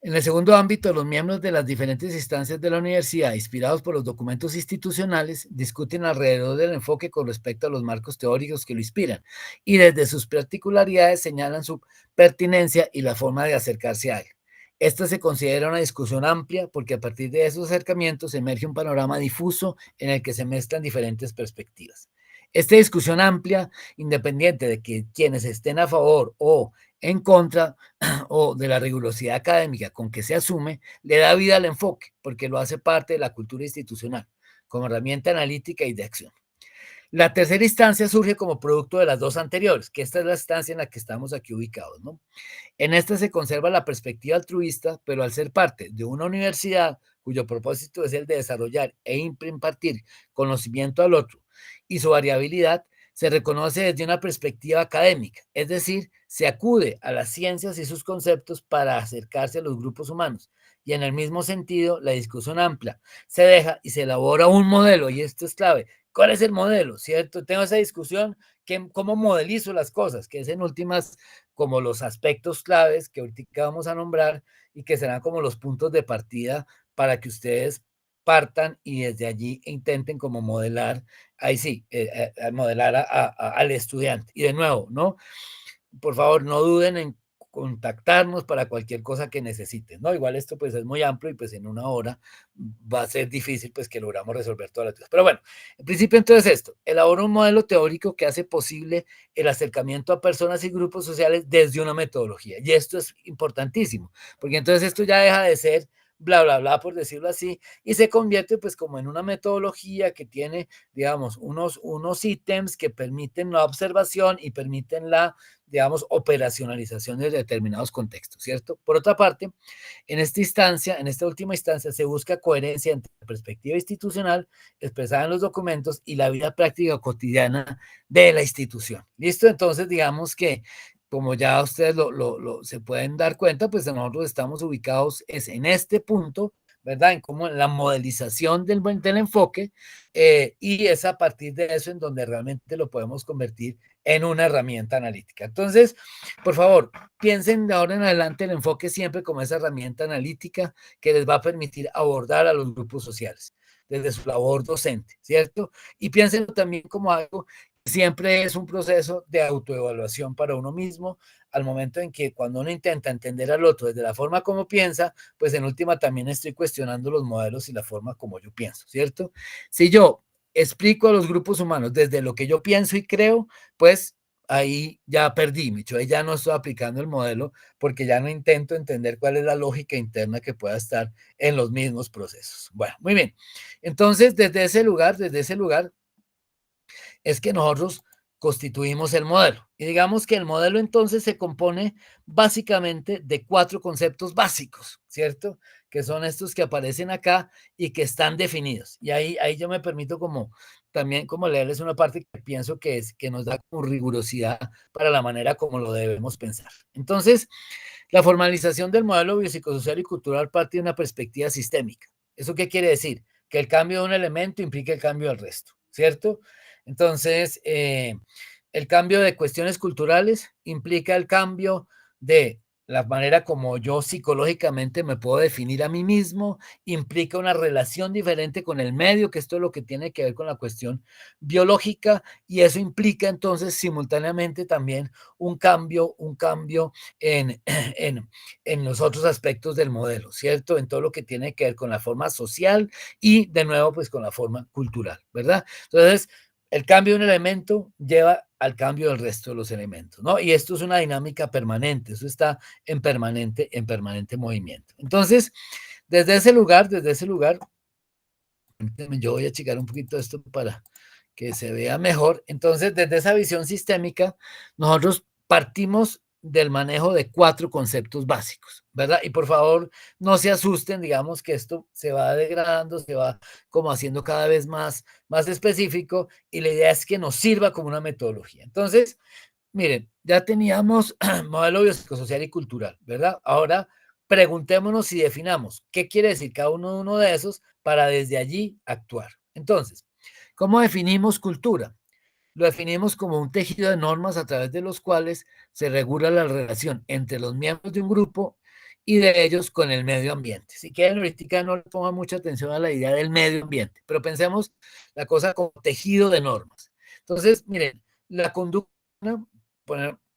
En el segundo ámbito, los miembros de las diferentes instancias de la universidad, inspirados por los documentos institucionales, discuten alrededor del enfoque con respecto a los marcos teóricos que lo inspiran y desde sus particularidades señalan su pertinencia y la forma de acercarse a él. Esta se considera una discusión amplia porque a partir de esos acercamientos emerge un panorama difuso en el que se mezclan diferentes perspectivas. Esta discusión amplia, independiente de que quienes estén a favor o en contra o de la rigurosidad académica con que se asume, le da vida al enfoque, porque lo hace parte de la cultura institucional, como herramienta analítica y de acción. La tercera instancia surge como producto de las dos anteriores, que esta es la instancia en la que estamos aquí ubicados, ¿no? En esta se conserva la perspectiva altruista, pero al ser parte de una universidad cuyo propósito es el de desarrollar e impartir conocimiento al otro y su variabilidad, se reconoce desde una perspectiva académica, es decir, se acude a las ciencias y sus conceptos para acercarse a los grupos humanos. Y en el mismo sentido, la discusión amplia se deja y se elabora un modelo, y esto es clave. ¿Cuál es el modelo? ¿Cierto? Tengo esa discusión, ¿cómo modelizo las cosas? Que es en últimas como los aspectos claves que ahorita vamos a nombrar y que serán como los puntos de partida para que ustedes partan y desde allí intenten como modelar, ahí sí, modelar al estudiante. Y de nuevo, ¿no? Por favor, no duden en contactarnos para cualquier cosa que necesiten, ¿no? Igual esto pues es muy amplio y pues en una hora va a ser difícil pues que logramos resolver todas las cosas. Pero bueno, en principio entonces esto, elabora un modelo teórico que hace posible el acercamiento a personas y grupos sociales desde una metodología. Y esto es importantísimo, porque entonces esto ya deja de ser bla, bla, bla, por decirlo así, y se convierte pues como en una metodología que tiene, digamos, unos ítems que permiten la observación y permiten la, digamos, operacionalización de determinados contextos, ¿cierto? Por otra parte, en esta última instancia, se busca coherencia entre la perspectiva institucional expresada en los documentos y la vida práctica cotidiana de la institución. ¿Listo? Entonces, digamos que como ya ustedes se pueden dar cuenta, pues nosotros estamos ubicados en este punto ¿verdad? En cómo la modelización del enfoque, y es a partir de eso en donde realmente lo podemos convertir en una herramienta analítica. Entonces, por favor, piensen de ahora en adelante el enfoque siempre como esa herramienta analítica que les va a permitir abordar a los grupos sociales desde su labor docente, ¿cierto? Y piensen también como algo que siempre es un proceso de autoevaluación para uno mismo, al momento en que cuando uno intenta entender al otro desde la forma como piensa, pues en última también estoy cuestionando los modelos y la forma como yo pienso, ¿cierto? Si yo explico a los grupos humanos desde lo que yo pienso y creo, pues ahí ya perdí, Micho, ahí ya no estoy aplicando el modelo porque ya no intento entender cuál es la lógica interna que pueda estar en los mismos procesos. Bueno, muy bien. Entonces, desde ese lugar, es que nosotros constituimos el modelo. Y digamos que el modelo entonces se compone básicamente de 4 conceptos básicos, ¿cierto? Que son estos que aparecen acá y que están definidos. Y ahí yo me permito como también como leerles una parte que pienso que nos da como rigurosidad para la manera como lo debemos pensar. Entonces, la formalización del modelo biopsicosocial y cultural parte de una perspectiva sistémica. ¿Eso qué quiere decir? Que el cambio de un elemento implica el cambio del resto, ¿cierto? Entonces, el cambio de cuestiones culturales implica el cambio de la manera como yo psicológicamente me puedo definir a mí mismo, implica una relación diferente con el medio, que esto es lo que tiene que ver con la cuestión biológica, y eso implica entonces simultáneamente también un cambio en, en los otros aspectos del modelo, ¿cierto? En todo lo que tiene que ver con la forma social y de nuevo pues con la forma cultural, ¿verdad? Entonces, el cambio de un elemento lleva al cambio del resto de los elementos, ¿no? Y esto es una dinámica permanente, eso está en permanente movimiento. Entonces, desde ese lugar, yo voy a achicar un poquito esto para que se vea mejor. Entonces, desde esa visión sistémica, nosotros partimos del manejo de 4 conceptos básicos, ¿verdad? Y por favor, no se asusten, digamos que esto se va degradando, se va como haciendo cada vez más específico, y la idea es que nos sirva como una metodología. Entonces, miren, ya teníamos modelo biopsicosocial y cultural, ¿verdad? Ahora preguntémonos y definamos qué quiere decir cada uno de esos para desde allí actuar. Entonces, ¿cómo definimos cultura? Lo definimos como un tejido de normas a través de los cuales se regula la relación entre los miembros de un grupo y de ellos con el medio ambiente. Si quieren, ahorita no le pongan mucha atención a la idea del medio ambiente, pero pensemos la cosa como tejido de normas. Entonces, miren, la conducta,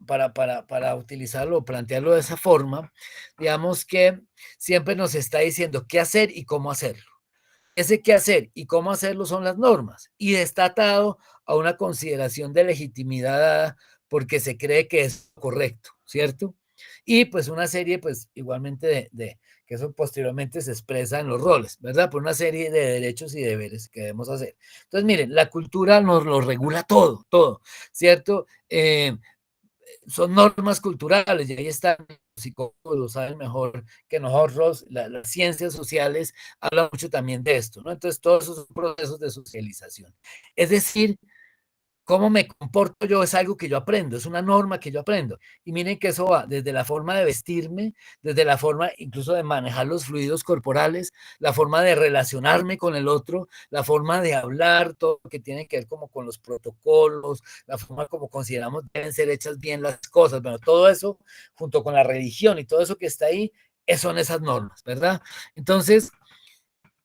para utilizarlo o plantearlo de esa forma, digamos que siempre nos está diciendo qué hacer y cómo hacerlo. Ese qué hacer y cómo hacerlo son las normas, y está atado a una consideración de legitimidad dada porque se cree que es correcto, ¿cierto? Y pues una serie, pues igualmente que eso posteriormente se expresa en los roles, ¿verdad? Por una serie de derechos y deberes que debemos hacer. Entonces, miren, la cultura nos lo regula todo, ¿cierto? Son normas culturales, y ahí están los psicólogos, lo saben mejor que nosotros, las ciencias sociales hablan mucho también de esto, ¿no? Entonces, todos esos procesos de socialización. Es decir, cómo me comporto yo es algo que yo aprendo, es una norma que yo aprendo. Y miren que eso va desde la forma de vestirme, desde la forma incluso de manejar los fluidos corporales, la forma de relacionarme con el otro, la forma de hablar, todo lo que tiene que ver como con los protocolos, la forma como consideramos deben ser hechas bien las cosas. Bueno, todo eso junto con la religión y todo eso que está ahí, son esas normas, ¿verdad? Entonces,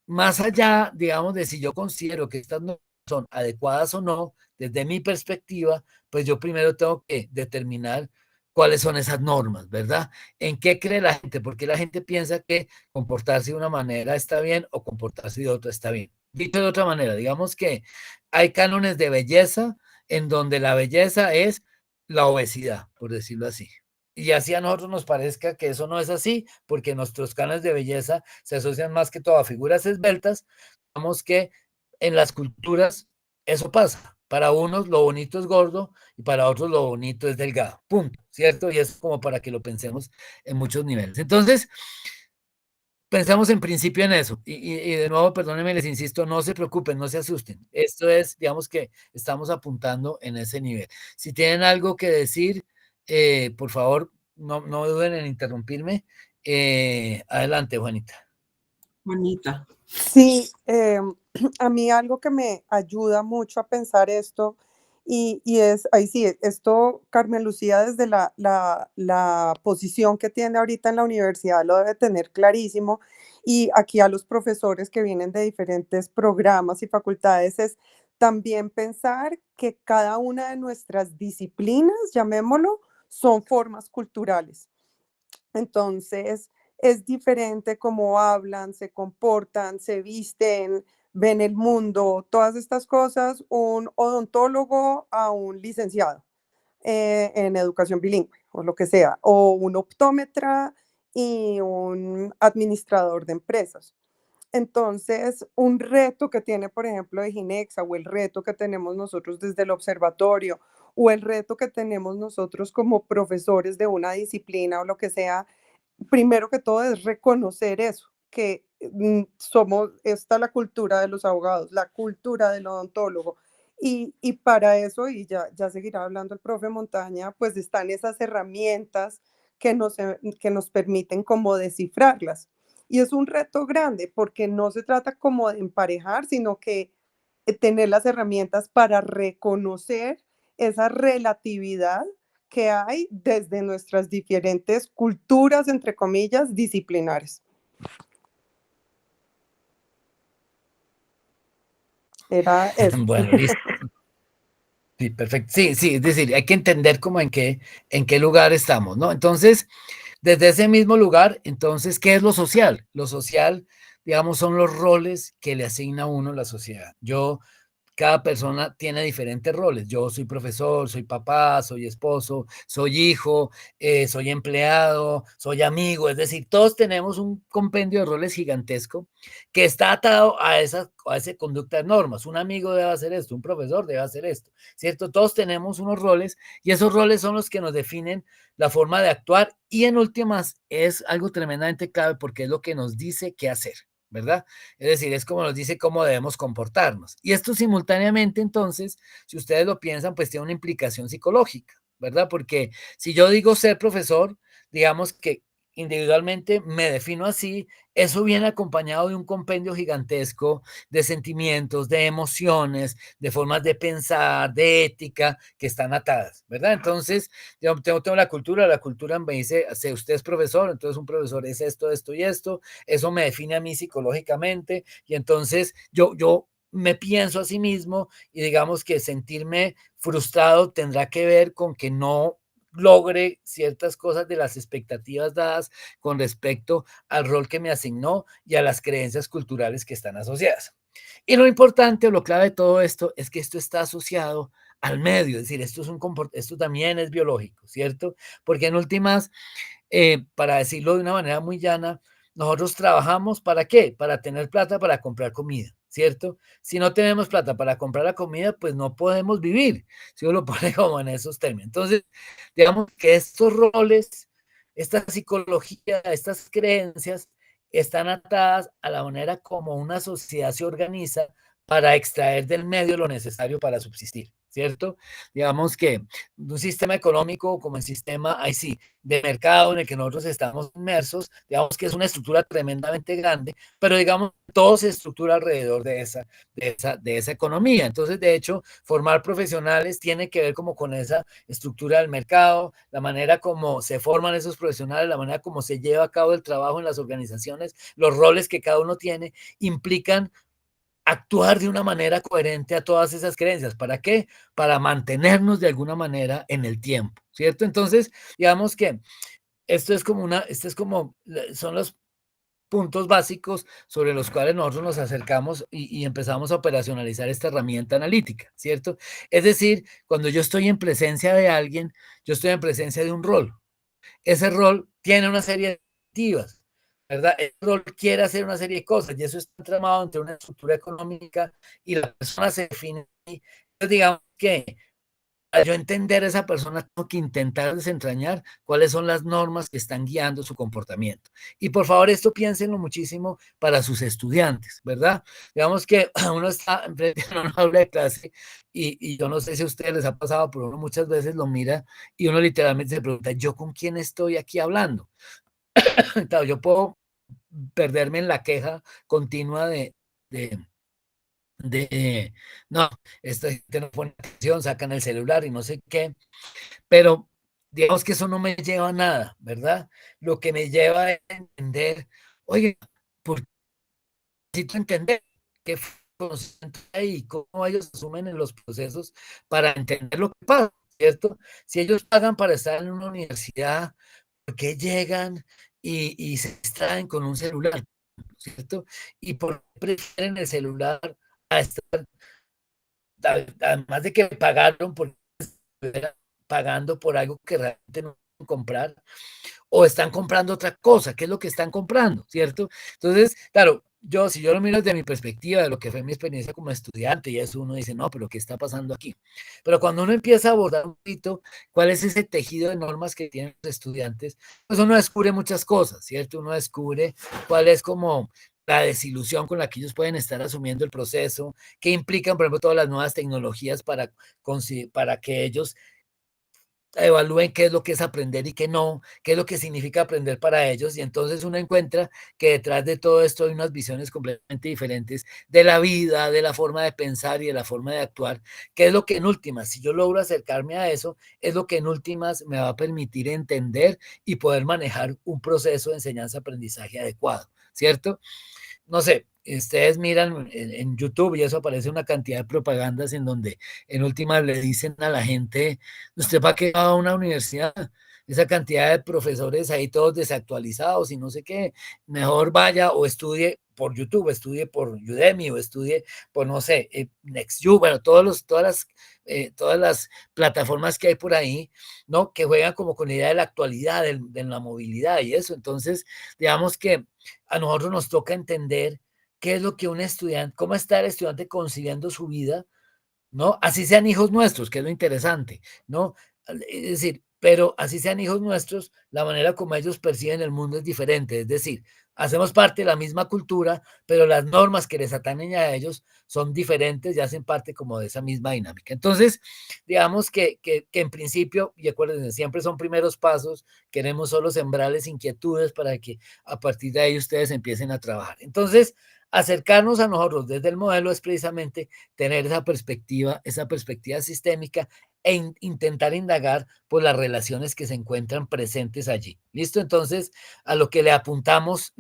más allá, digamos, de si yo considero que estas normas son adecuadas o no, desde mi perspectiva, pues yo primero tengo que determinar cuáles son esas normas, ¿verdad? ¿En qué cree la gente? Porque la gente piensa que comportarse de una manera está bien o comportarse de otra está bien. Dicho de otra manera, digamos que hay cánones de belleza en donde la belleza es la obesidad, por decirlo así. Y así a nosotros nos parezca que eso no es así, porque nuestros cánones de belleza se asocian más que todo a figuras esbeltas, digamos que en las culturas eso pasa. Para unos lo bonito es gordo y para otros lo bonito es delgado. Punto, ¿cierto? Y es como para que lo pensemos en muchos niveles. Entonces, pensamos en principio en eso. Y de nuevo, perdónenme, les insisto, no se preocupen, no se asusten. Esto es, digamos que estamos apuntando en ese nivel. Si tienen algo que decir, por favor, no duden en interrumpirme. Adelante, Juanita. Juanita. Sí, a mí algo que me ayuda mucho a pensar esto y es, ahí sí, esto Carmen Lucía desde la posición que tiene ahorita en la universidad lo debe tener clarísimo y aquí a los profesores que vienen de diferentes programas y facultades es también pensar que cada una de nuestras disciplinas, llamémoslo, son formas culturales. Entonces, es diferente cómo hablan, se comportan, se visten, ven el mundo, todas estas cosas, un odontólogo a un licenciado en educación bilingüe o lo que sea, o un optómetra y un administrador de empresas. Entonces, un reto que tiene, por ejemplo, de Ginexa o el reto que tenemos nosotros desde el observatorio o el reto que tenemos nosotros como profesores de una disciplina o lo que sea, primero que todo es reconocer eso, que somos, está la cultura de los abogados, la cultura del odontólogo. Y para eso, y ya seguirá hablando el profe Montaña, pues están esas herramientas que nos permiten como descifrarlas. Y es un reto grande porque no se trata como de emparejar, sino que tener las herramientas para reconocer esa relatividad que hay desde nuestras diferentes culturas, entre comillas, disciplinares. Era eso. Bueno, listo. Sí, perfecto. Sí, sí, es decir, hay que entender como en qué lugar estamos, ¿no? Entonces, desde ese mismo lugar, entonces, ¿qué es lo social? Lo social, digamos, son los roles que le asigna a uno la sociedad. Cada persona tiene diferentes roles. Yo soy profesor, soy papá, soy esposo, soy hijo, soy empleado, soy amigo. Es decir, todos tenemos un compendio de roles gigantesco que está atado a esa conducta de normas. Un amigo debe hacer esto, un profesor debe hacer esto, ¿cierto? Todos tenemos unos roles y esos roles son los que nos definen la forma de actuar y en últimas es algo tremendamente clave porque es lo que nos dice qué hacer, ¿verdad? Es decir, es como nos dice cómo debemos comportarnos. Y esto simultáneamente, entonces, si ustedes lo piensan, pues tiene una implicación psicológica, ¿verdad? Porque si yo digo ser profesor, digamos que individualmente me defino así, eso viene acompañado de un compendio gigantesco de sentimientos, de emociones, de formas de pensar, de ética que están atadas, ¿verdad? Entonces, yo tengo la cultura me dice, si usted es profesor, entonces un profesor es esto, esto y esto, eso me define a mí psicológicamente y entonces yo me pienso a sí mismo y digamos que sentirme frustrado tendrá que ver con que no logre ciertas cosas de las expectativas dadas con respecto al rol que me asignó y a las creencias culturales que están asociadas. Y lo importante o lo clave de todo esto es que esto está asociado al medio, es decir, esto también es biológico, ¿cierto? Porque en últimas, para decirlo de una manera muy llana, nosotros trabajamos ¿para qué? Para tener plata para comprar comida, ¿cierto? Si no tenemos plata para comprar la comida, pues no podemos vivir, si uno lo pone como en esos términos. Entonces, digamos que estos roles, esta psicología, estas creencias, están atadas a la manera como una sociedad se organiza para extraer del medio lo necesario para subsistir, ¿cierto? Digamos que un sistema económico como el sistema, ahí sí, de mercado en el que nosotros estamos inmersos, digamos que es una estructura tremendamente grande, pero digamos, todo se estructura alrededor de esa economía. Entonces, de hecho, formar profesionales tiene que ver como con esa estructura del mercado, la manera como se forman esos profesionales, la manera como se lleva a cabo el trabajo en las organizaciones, los roles que cada uno tiene, implican actuar de una manera coherente a todas esas creencias. ¿Para qué? Para mantenernos de alguna manera en el tiempo, ¿cierto? Entonces, digamos que son los puntos básicos sobre los cuales nosotros nos acercamos y empezamos a operacionalizar esta herramienta analítica, ¿cierto? Es decir, cuando yo estoy en presencia de alguien, yo estoy en presencia de un rol. Ese rol tiene una serie de activas, ¿verdad? El rol quiere hacer una serie de cosas y eso está tramado entre una estructura económica y la persona se define. Entonces, digamos que para yo entender a esa persona, tengo que intentar desentrañar cuáles son las normas que están guiando su comportamiento. Y por favor, esto piénsenlo muchísimo para sus estudiantes, ¿verdad? Digamos que uno está enfrente de una aula de clase y yo no sé si a ustedes les ha pasado, pero uno muchas veces lo mira y uno literalmente se pregunta, ¿yo con quién estoy aquí hablando? Claro, yo puedo perderme en la queja continua no, esta gente no pone atención, sacan el celular y no sé qué, pero digamos que eso no me lleva a nada, ¿verdad? Lo que me lleva a entender, oye, ¿por qué necesito entender qué hay y cómo ellos asumen en los procesos para entender lo que pasa, ¿cierto? Si ellos pagan para estar en una universidad, ¿por qué llegan y se distraen con un celular, ¿cierto? Y por qué prefieren el celular a estar, además de que pagaron por pagando por algo que realmente no pueden comprar, o están comprando otra cosa, ¿qué es lo que están comprando? ¿Cierto? Entonces, claro, si yo lo miro desde mi perspectiva, de lo que fue mi experiencia como estudiante, y eso uno dice, no, pero ¿qué está pasando aquí? Pero cuando uno empieza a abordar un poquito cuál es ese tejido de normas que tienen los estudiantes, pues uno descubre muchas cosas, ¿cierto? Uno descubre cuál es como la desilusión con la que ellos pueden estar asumiendo el proceso, qué implican, por ejemplo, todas las nuevas tecnologías para que ellos evalúen qué es lo que es aprender y qué no, qué es lo que significa aprender para ellos, y entonces uno encuentra que detrás de todo esto hay unas visiones completamente diferentes de la vida, de la forma de pensar y de la forma de actuar, que es lo que en últimas, si yo logro acercarme a eso, es lo que en últimas me va a permitir entender y poder manejar un proceso de enseñanza-aprendizaje adecuado, ¿cierto? No sé, ustedes miran en YouTube y eso aparece una cantidad de propagandas en donde en última le dicen a la gente, ¿usted para qué va a una universidad? Esa cantidad de profesores ahí todos desactualizados y no sé qué, mejor vaya o estudie por YouTube, estudie por Udemy o estudie por, no sé, NextU, bueno, todas las plataformas que hay por ahí, ¿no? Que juegan como con la idea de la actualidad, de la movilidad y eso. Entonces, digamos que a nosotros nos toca entender qué es lo que un estudiante, cómo está el estudiante concibiendo su vida, ¿no? Así sean hijos nuestros, que es lo interesante, ¿no? Es decir, pero así sean hijos nuestros, la manera como ellos perciben el mundo es diferente, es decir, hacemos parte de la misma cultura, pero las normas que les atañen a ellos son diferentes y hacen parte como de esa misma dinámica. Entonces, digamos que en principio, y acuérdense, siempre son primeros pasos, queremos solo sembrarles inquietudes para que a partir de ahí ustedes empiecen a trabajar. Entonces, acercarnos a nosotros desde el modelo es precisamente tener esa perspectiva sistémica e intentar indagar por las relaciones que se encuentran presentes allí. ¿Listo? Entonces, a lo que le apuntamos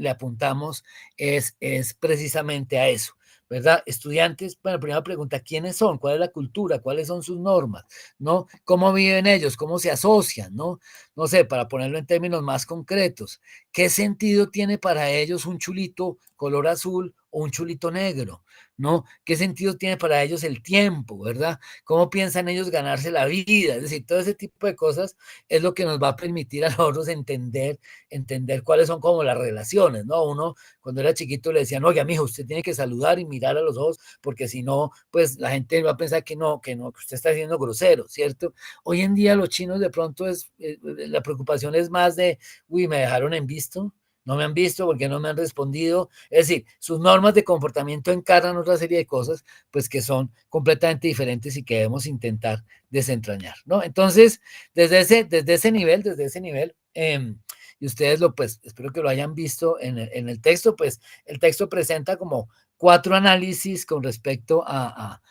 es precisamente a eso, ¿verdad? Estudiantes, bueno, primera pregunta, ¿quiénes son? ¿Cuál es la cultura? ¿Cuáles son sus normas? ¿No? ¿Cómo viven ellos? ¿Cómo se asocian? ¿No? No sé, para ponerlo en términos más concretos, ¿qué sentido tiene para ellos un chulito color azul o un chulito negro? ¿No? ¿Qué sentido tiene para ellos el tiempo, verdad? ¿Cómo piensan ellos ganarse la vida? Es decir, todo ese tipo de cosas es lo que nos va a permitir a nosotros entender cuáles son como las relaciones, ¿no? Uno, cuando era chiquito, le decían, oiga, mijo, usted tiene que saludar y mirar a los ojos, porque si no, pues la gente va a pensar que no, que usted está siendo grosero, ¿cierto? Hoy en día los chinos de pronto la preocupación es más de, uy, me dejaron en visto, no me han visto porque no me han respondido. Es decir, sus normas de comportamiento encarnan otra serie de cosas, pues que son completamente diferentes y que debemos intentar desentrañar, ¿no? Entonces, desde ese nivel, y ustedes pues, espero que lo hayan visto en el texto, pues el texto presenta como 4 análisis con respecto a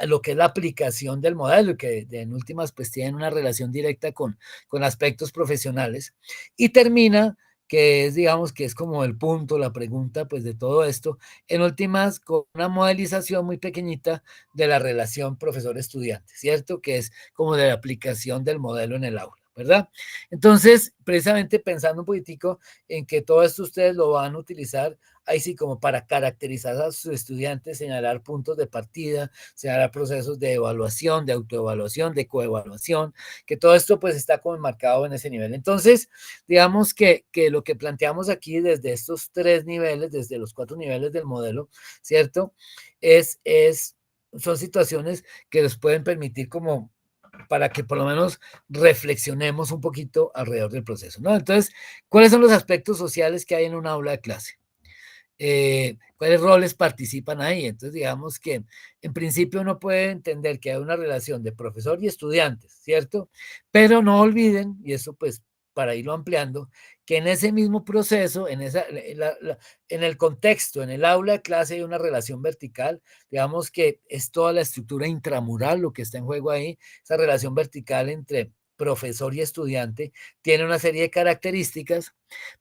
lo que es la aplicación del modelo, que en últimas pues tienen una relación directa con aspectos profesionales, y termina que es, digamos, que es como el punto, la pregunta, pues, de todo esto, en últimas, con una modelización muy pequeñita de la relación profesor-estudiante, ¿cierto? Que es como de la aplicación del modelo en el aula, ¿verdad? Entonces, precisamente pensando un poquitico en que todo esto ustedes lo van a utilizar, ahí sí, como para caracterizar a sus estudiantes, señalar puntos de partida, señalar procesos de evaluación, de autoevaluación, de coevaluación, que todo esto pues está como enmarcado en ese nivel. Entonces, digamos que lo que planteamos aquí desde estos 3 niveles, desde los 4 niveles del modelo, ¿cierto? Son situaciones que nos pueden permitir como para que por lo menos reflexionemos un poquito alrededor del proceso, ¿no? Entonces, ¿cuáles son los aspectos sociales que hay en un aula de clase? ¿Cuáles roles participan ahí? Entonces, digamos que en principio uno puede entender que hay una relación de profesor y estudiantes, ¿cierto? Pero no olviden, y eso pues para irlo ampliando, que en ese mismo proceso, en el contexto, en el aula de clase hay una relación vertical, digamos que es toda la estructura intramural lo que está en juego ahí, esa relación vertical entre profesor y estudiante, tiene una serie de características,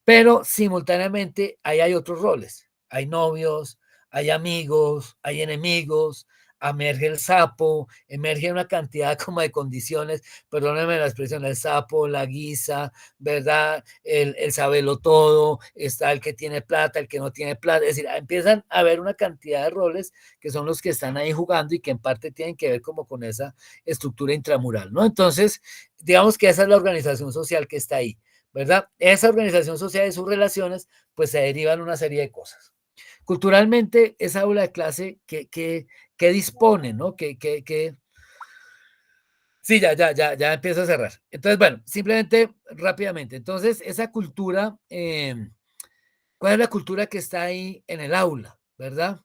pero simultáneamente ahí hay otros roles, hay novios, hay amigos, hay enemigos, emerge el sapo, emerge una cantidad como de condiciones, perdónenme la expresión, el sapo, la guisa, ¿verdad? El sabelo todo, está el que tiene plata, el que no tiene plata, es decir, empiezan a haber una cantidad de roles que son los que están ahí jugando y que en parte tienen que ver como con esa estructura intramural, ¿no? Entonces, digamos que esa es la organización social que está ahí, ¿verdad? Esa organización social y sus relaciones, pues se derivan una serie de cosas. Culturalmente, esa aula de clase que dispone, ¿no? Sí, ya empiezo a cerrar. Entonces, bueno, simplemente rápidamente. Entonces, esa cultura, ¿cuál es la cultura que está ahí en el aula, verdad?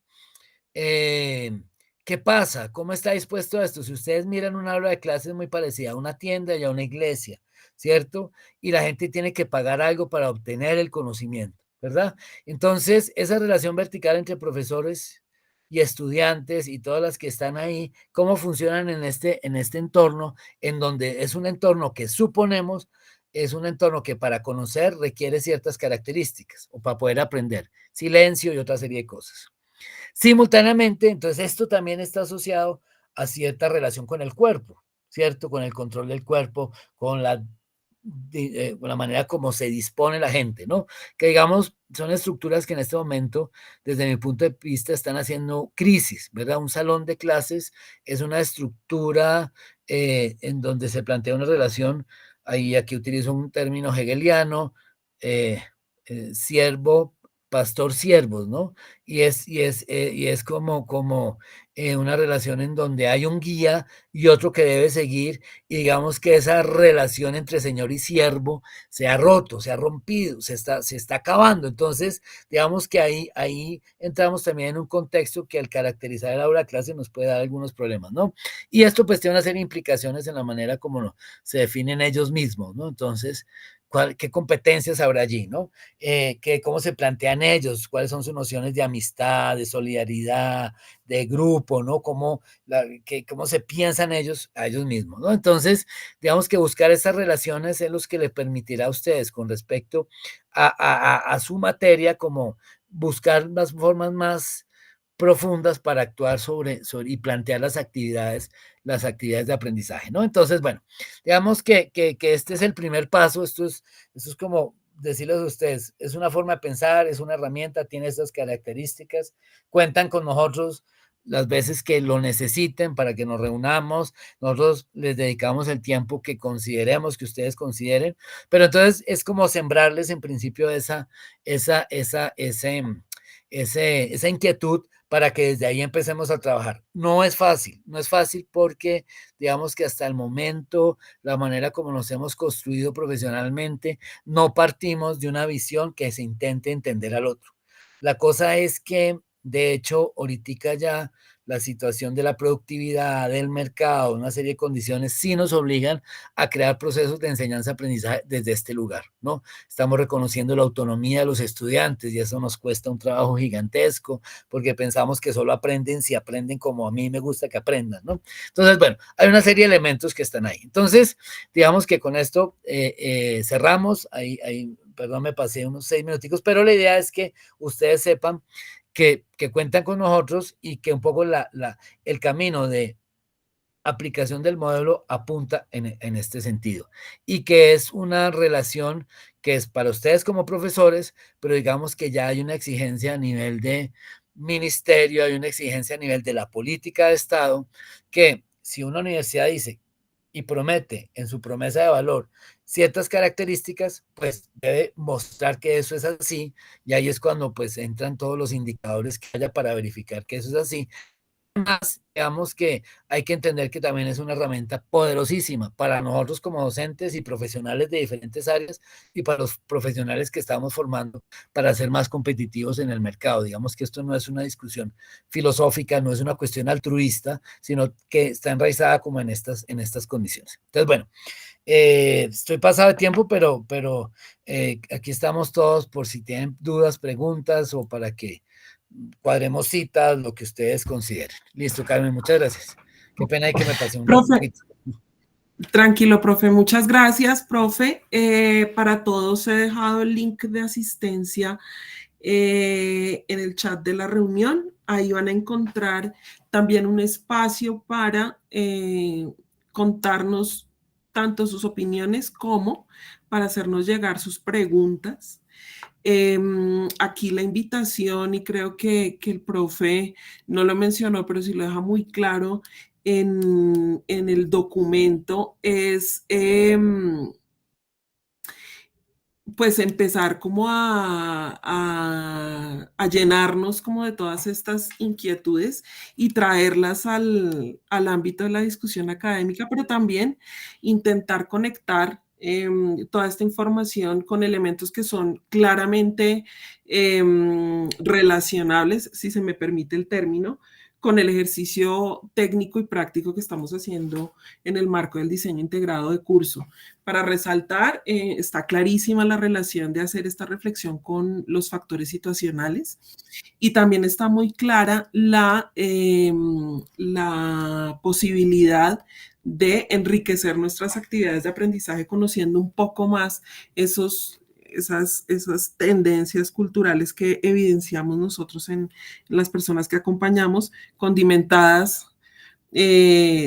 Eh, ¿Qué pasa? ¿Cómo está dispuesto a esto? Si ustedes miran una aula de clases muy parecida a una tienda y a una iglesia, ¿cierto? Y la gente tiene que pagar algo para obtener el conocimiento, ¿verdad? Entonces, esa relación vertical entre profesores y estudiantes y todas las que están ahí, ¿cómo funcionan en este entorno, en donde es un entorno que suponemos es un entorno que para conocer requiere ciertas características o para poder aprender, silencio y otra serie de cosas? Simultáneamente, entonces esto también está asociado a cierta relación con el cuerpo, ¿cierto? Con el control del cuerpo, con la manera como se dispone la gente, ¿no? Que digamos, son estructuras que en este momento, desde mi punto de vista, están haciendo crisis, ¿verdad? Un salón de clases es una estructura en donde se plantea una relación, ahí aquí utilizo un término hegeliano, eh, siervo, pastor, siervos, ¿no? Y es como una relación en donde hay un guía y otro que debe seguir, y digamos que esa relación entre señor y siervo se ha roto, se ha rompido, se está acabando. Entonces, digamos que ahí entramos también en un contexto que al caracterizar el aula de clase nos puede dar algunos problemas, ¿no? Y esto pues tiene una serie de implicaciones en la manera como se definen ellos mismos, ¿no? Entonces, ¿qué competencias habrá allí, ¿no? Cómo se plantean ellos, cuáles son sus nociones de amistad, de solidaridad, de grupo, ¿no? Cómo se piensan ellos a ellos mismos, ¿no? Entonces, digamos que buscar esas relaciones es lo que les permitirá a ustedes con respecto a su materia, como buscar las formas más profundas para actuar sobre y plantear las actividades de aprendizaje, ¿no? Entonces, bueno, digamos que este es el primer paso, esto es como decirles a ustedes, es una forma de pensar, es una herramienta, tiene estas características, cuentan con nosotros las veces que lo necesiten para que nos reunamos, nosotros les dedicamos el tiempo que consideremos, que ustedes consideren, pero entonces es como sembrarles en principio esa, esa inquietud para que desde ahí empecemos a trabajar. No es fácil, no es fácil porque digamos que hasta el momento la manera como nos hemos construido profesionalmente, no partimos de una visión que se intente entender al otro. La cosa es que, de hecho, ahorita ya la situación de la productividad, del mercado, una serie de condiciones sí nos obligan a crear procesos de enseñanza-aprendizaje desde este lugar, ¿no? Estamos reconociendo la autonomía de los estudiantes y eso nos cuesta un trabajo gigantesco porque pensamos que solo aprenden si aprenden como a mí me gusta que aprendan, ¿no? Entonces, bueno, hay una serie de elementos que están ahí. Entonces, digamos que con esto cerramos. Perdón, me pasé unos 6 minuticos, pero la idea es que ustedes sepan que cuentan con nosotros y que un poco el camino de aplicación del modelo apunta en este sentido y que es una relación que es para ustedes como profesores, pero digamos que ya hay una exigencia a nivel de ministerio, hay una exigencia a nivel de la política de Estado, que si una universidad dice y promete en su promesa de valor ciertas características, pues debe mostrar que eso es así, y ahí es cuando pues entran todos los indicadores que haya para verificar que eso es así, Además, digamos que hay que entender que también es una herramienta poderosísima para nosotros como docentes y profesionales de diferentes áreas y para los profesionales que estamos formando para ser más competitivos en el mercado. Digamos que esto no es una discusión filosófica, no es una cuestión altruista, sino que está enraizada como en estas condiciones. Entonces, bueno, estoy pasado de tiempo, pero aquí estamos todos por si tienen dudas, preguntas o para que cuadremos citas, lo que ustedes consideren. Listo, Carmen, muchas gracias. Qué pena que me pasé un Profe, poquito. tranquilo, profe, muchas gracias, profe. Para todos he dejado el link de asistencia en el chat de la reunión. Ahí van a encontrar también un espacio para contarnos tanto sus opiniones como para hacernos llegar sus preguntas. Aquí la invitación, y creo que el profe no lo mencionó, pero sí lo deja muy claro en el documento, es pues empezar como a llenarnos como de todas estas inquietudes y traerlas al ámbito de la discusión académica, pero también intentar conectar toda esta información con elementos que son claramente relacionables, si se me permite el término, con el ejercicio técnico y práctico que estamos haciendo en el marco del diseño integrado de curso. Para resaltar, está clarísima la relación de hacer esta reflexión con los factores situacionales y también está muy clara la posibilidad de enriquecer nuestras actividades de aprendizaje conociendo un poco más esas tendencias culturales que evidenciamos nosotros en las personas que acompañamos, condimentadas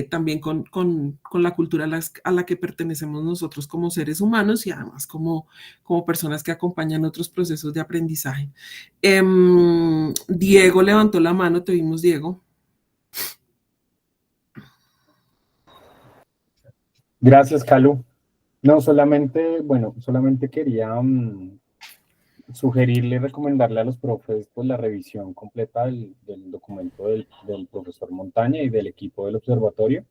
también con la cultura a la que pertenecemos nosotros como seres humanos y además como personas que acompañan otros procesos de aprendizaje. Diego levantó la mano, te vimos, Diego. Gracias, Calu. No, solamente quería sugerirle y recomendarle a los profes pues, la revisión completa del documento del profesor Montaña y del equipo del observatorio.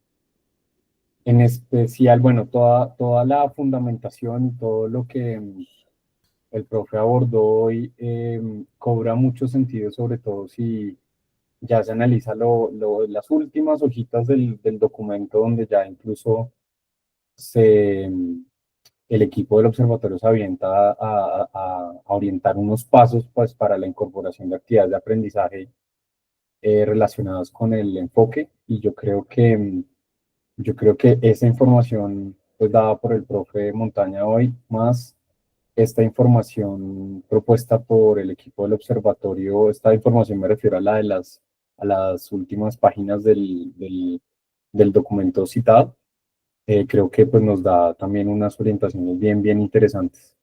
En especial, bueno, toda la fundamentación y todo lo que el profe abordó hoy cobra mucho sentido, sobre todo si ya se analiza las últimas hojitas del documento donde ya incluso el equipo del observatorio se avienta a orientar unos pasos pues, para la incorporación de actividades de aprendizaje relacionadas con el enfoque y yo creo que esa información pues, dada por el profe Montaña hoy, más esta información propuesta por el equipo del observatorio, esta información me refiero a a las últimas páginas del documento citado, creo que pues, nos da también unas orientaciones bien, bien interesantes.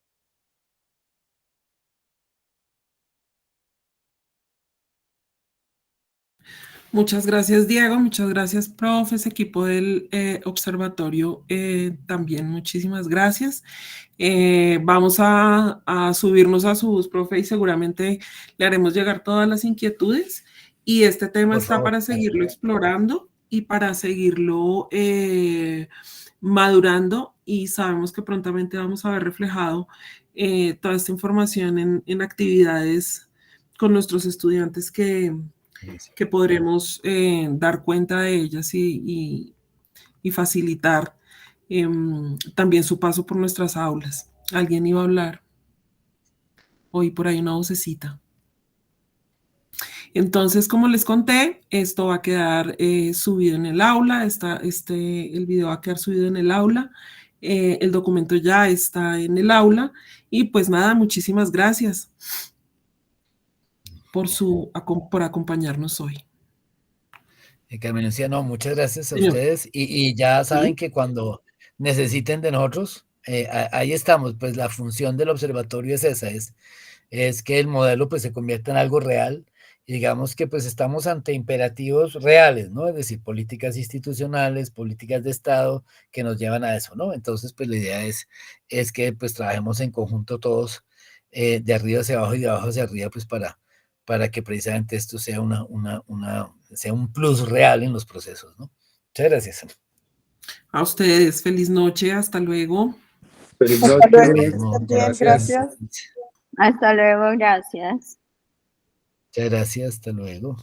Muchas gracias, Diego. Muchas gracias, profes, equipo del observatorio. También muchísimas gracias. Vamos a subirnos a su bus, profe, y seguramente le haremos llegar todas las inquietudes. Y este tema Por está favor. para seguirlo explorando y para seguirlo madurando. Y sabemos que prontamente vamos a ver reflejado toda esta información en actividades con nuestros estudiantes que podremos dar cuenta de ellas y facilitar también su paso por nuestras aulas. Alguien iba a hablar. Oí por ahí una vocecita. Entonces, como les conté, esto va a quedar subido en el aula, el video va a quedar subido en el aula, el documento ya está en el aula y pues nada, muchísimas gracias por acompañarnos hoy. Carmen Lucía, no, muchas gracias a Señor. ustedes y ya saben ¿Sí? que cuando necesiten de nosotros, ahí estamos, pues la función del observatorio es esa, es que el modelo pues se convierta en algo real y digamos que pues estamos ante imperativos reales, ¿no? Es decir, políticas institucionales, políticas de Estado que nos llevan a eso, ¿no? Entonces pues la idea es que pues trabajemos en conjunto todos de arriba hacia abajo y de abajo hacia arriba pues para que precisamente esto sea sea un plus real en los procesos, ¿no? Muchas gracias. A ustedes, feliz noche, hasta luego. Feliz Hasta luego, noche. que estén bien, gracias. Hasta luego, gracias. Muchas gracias, hasta luego.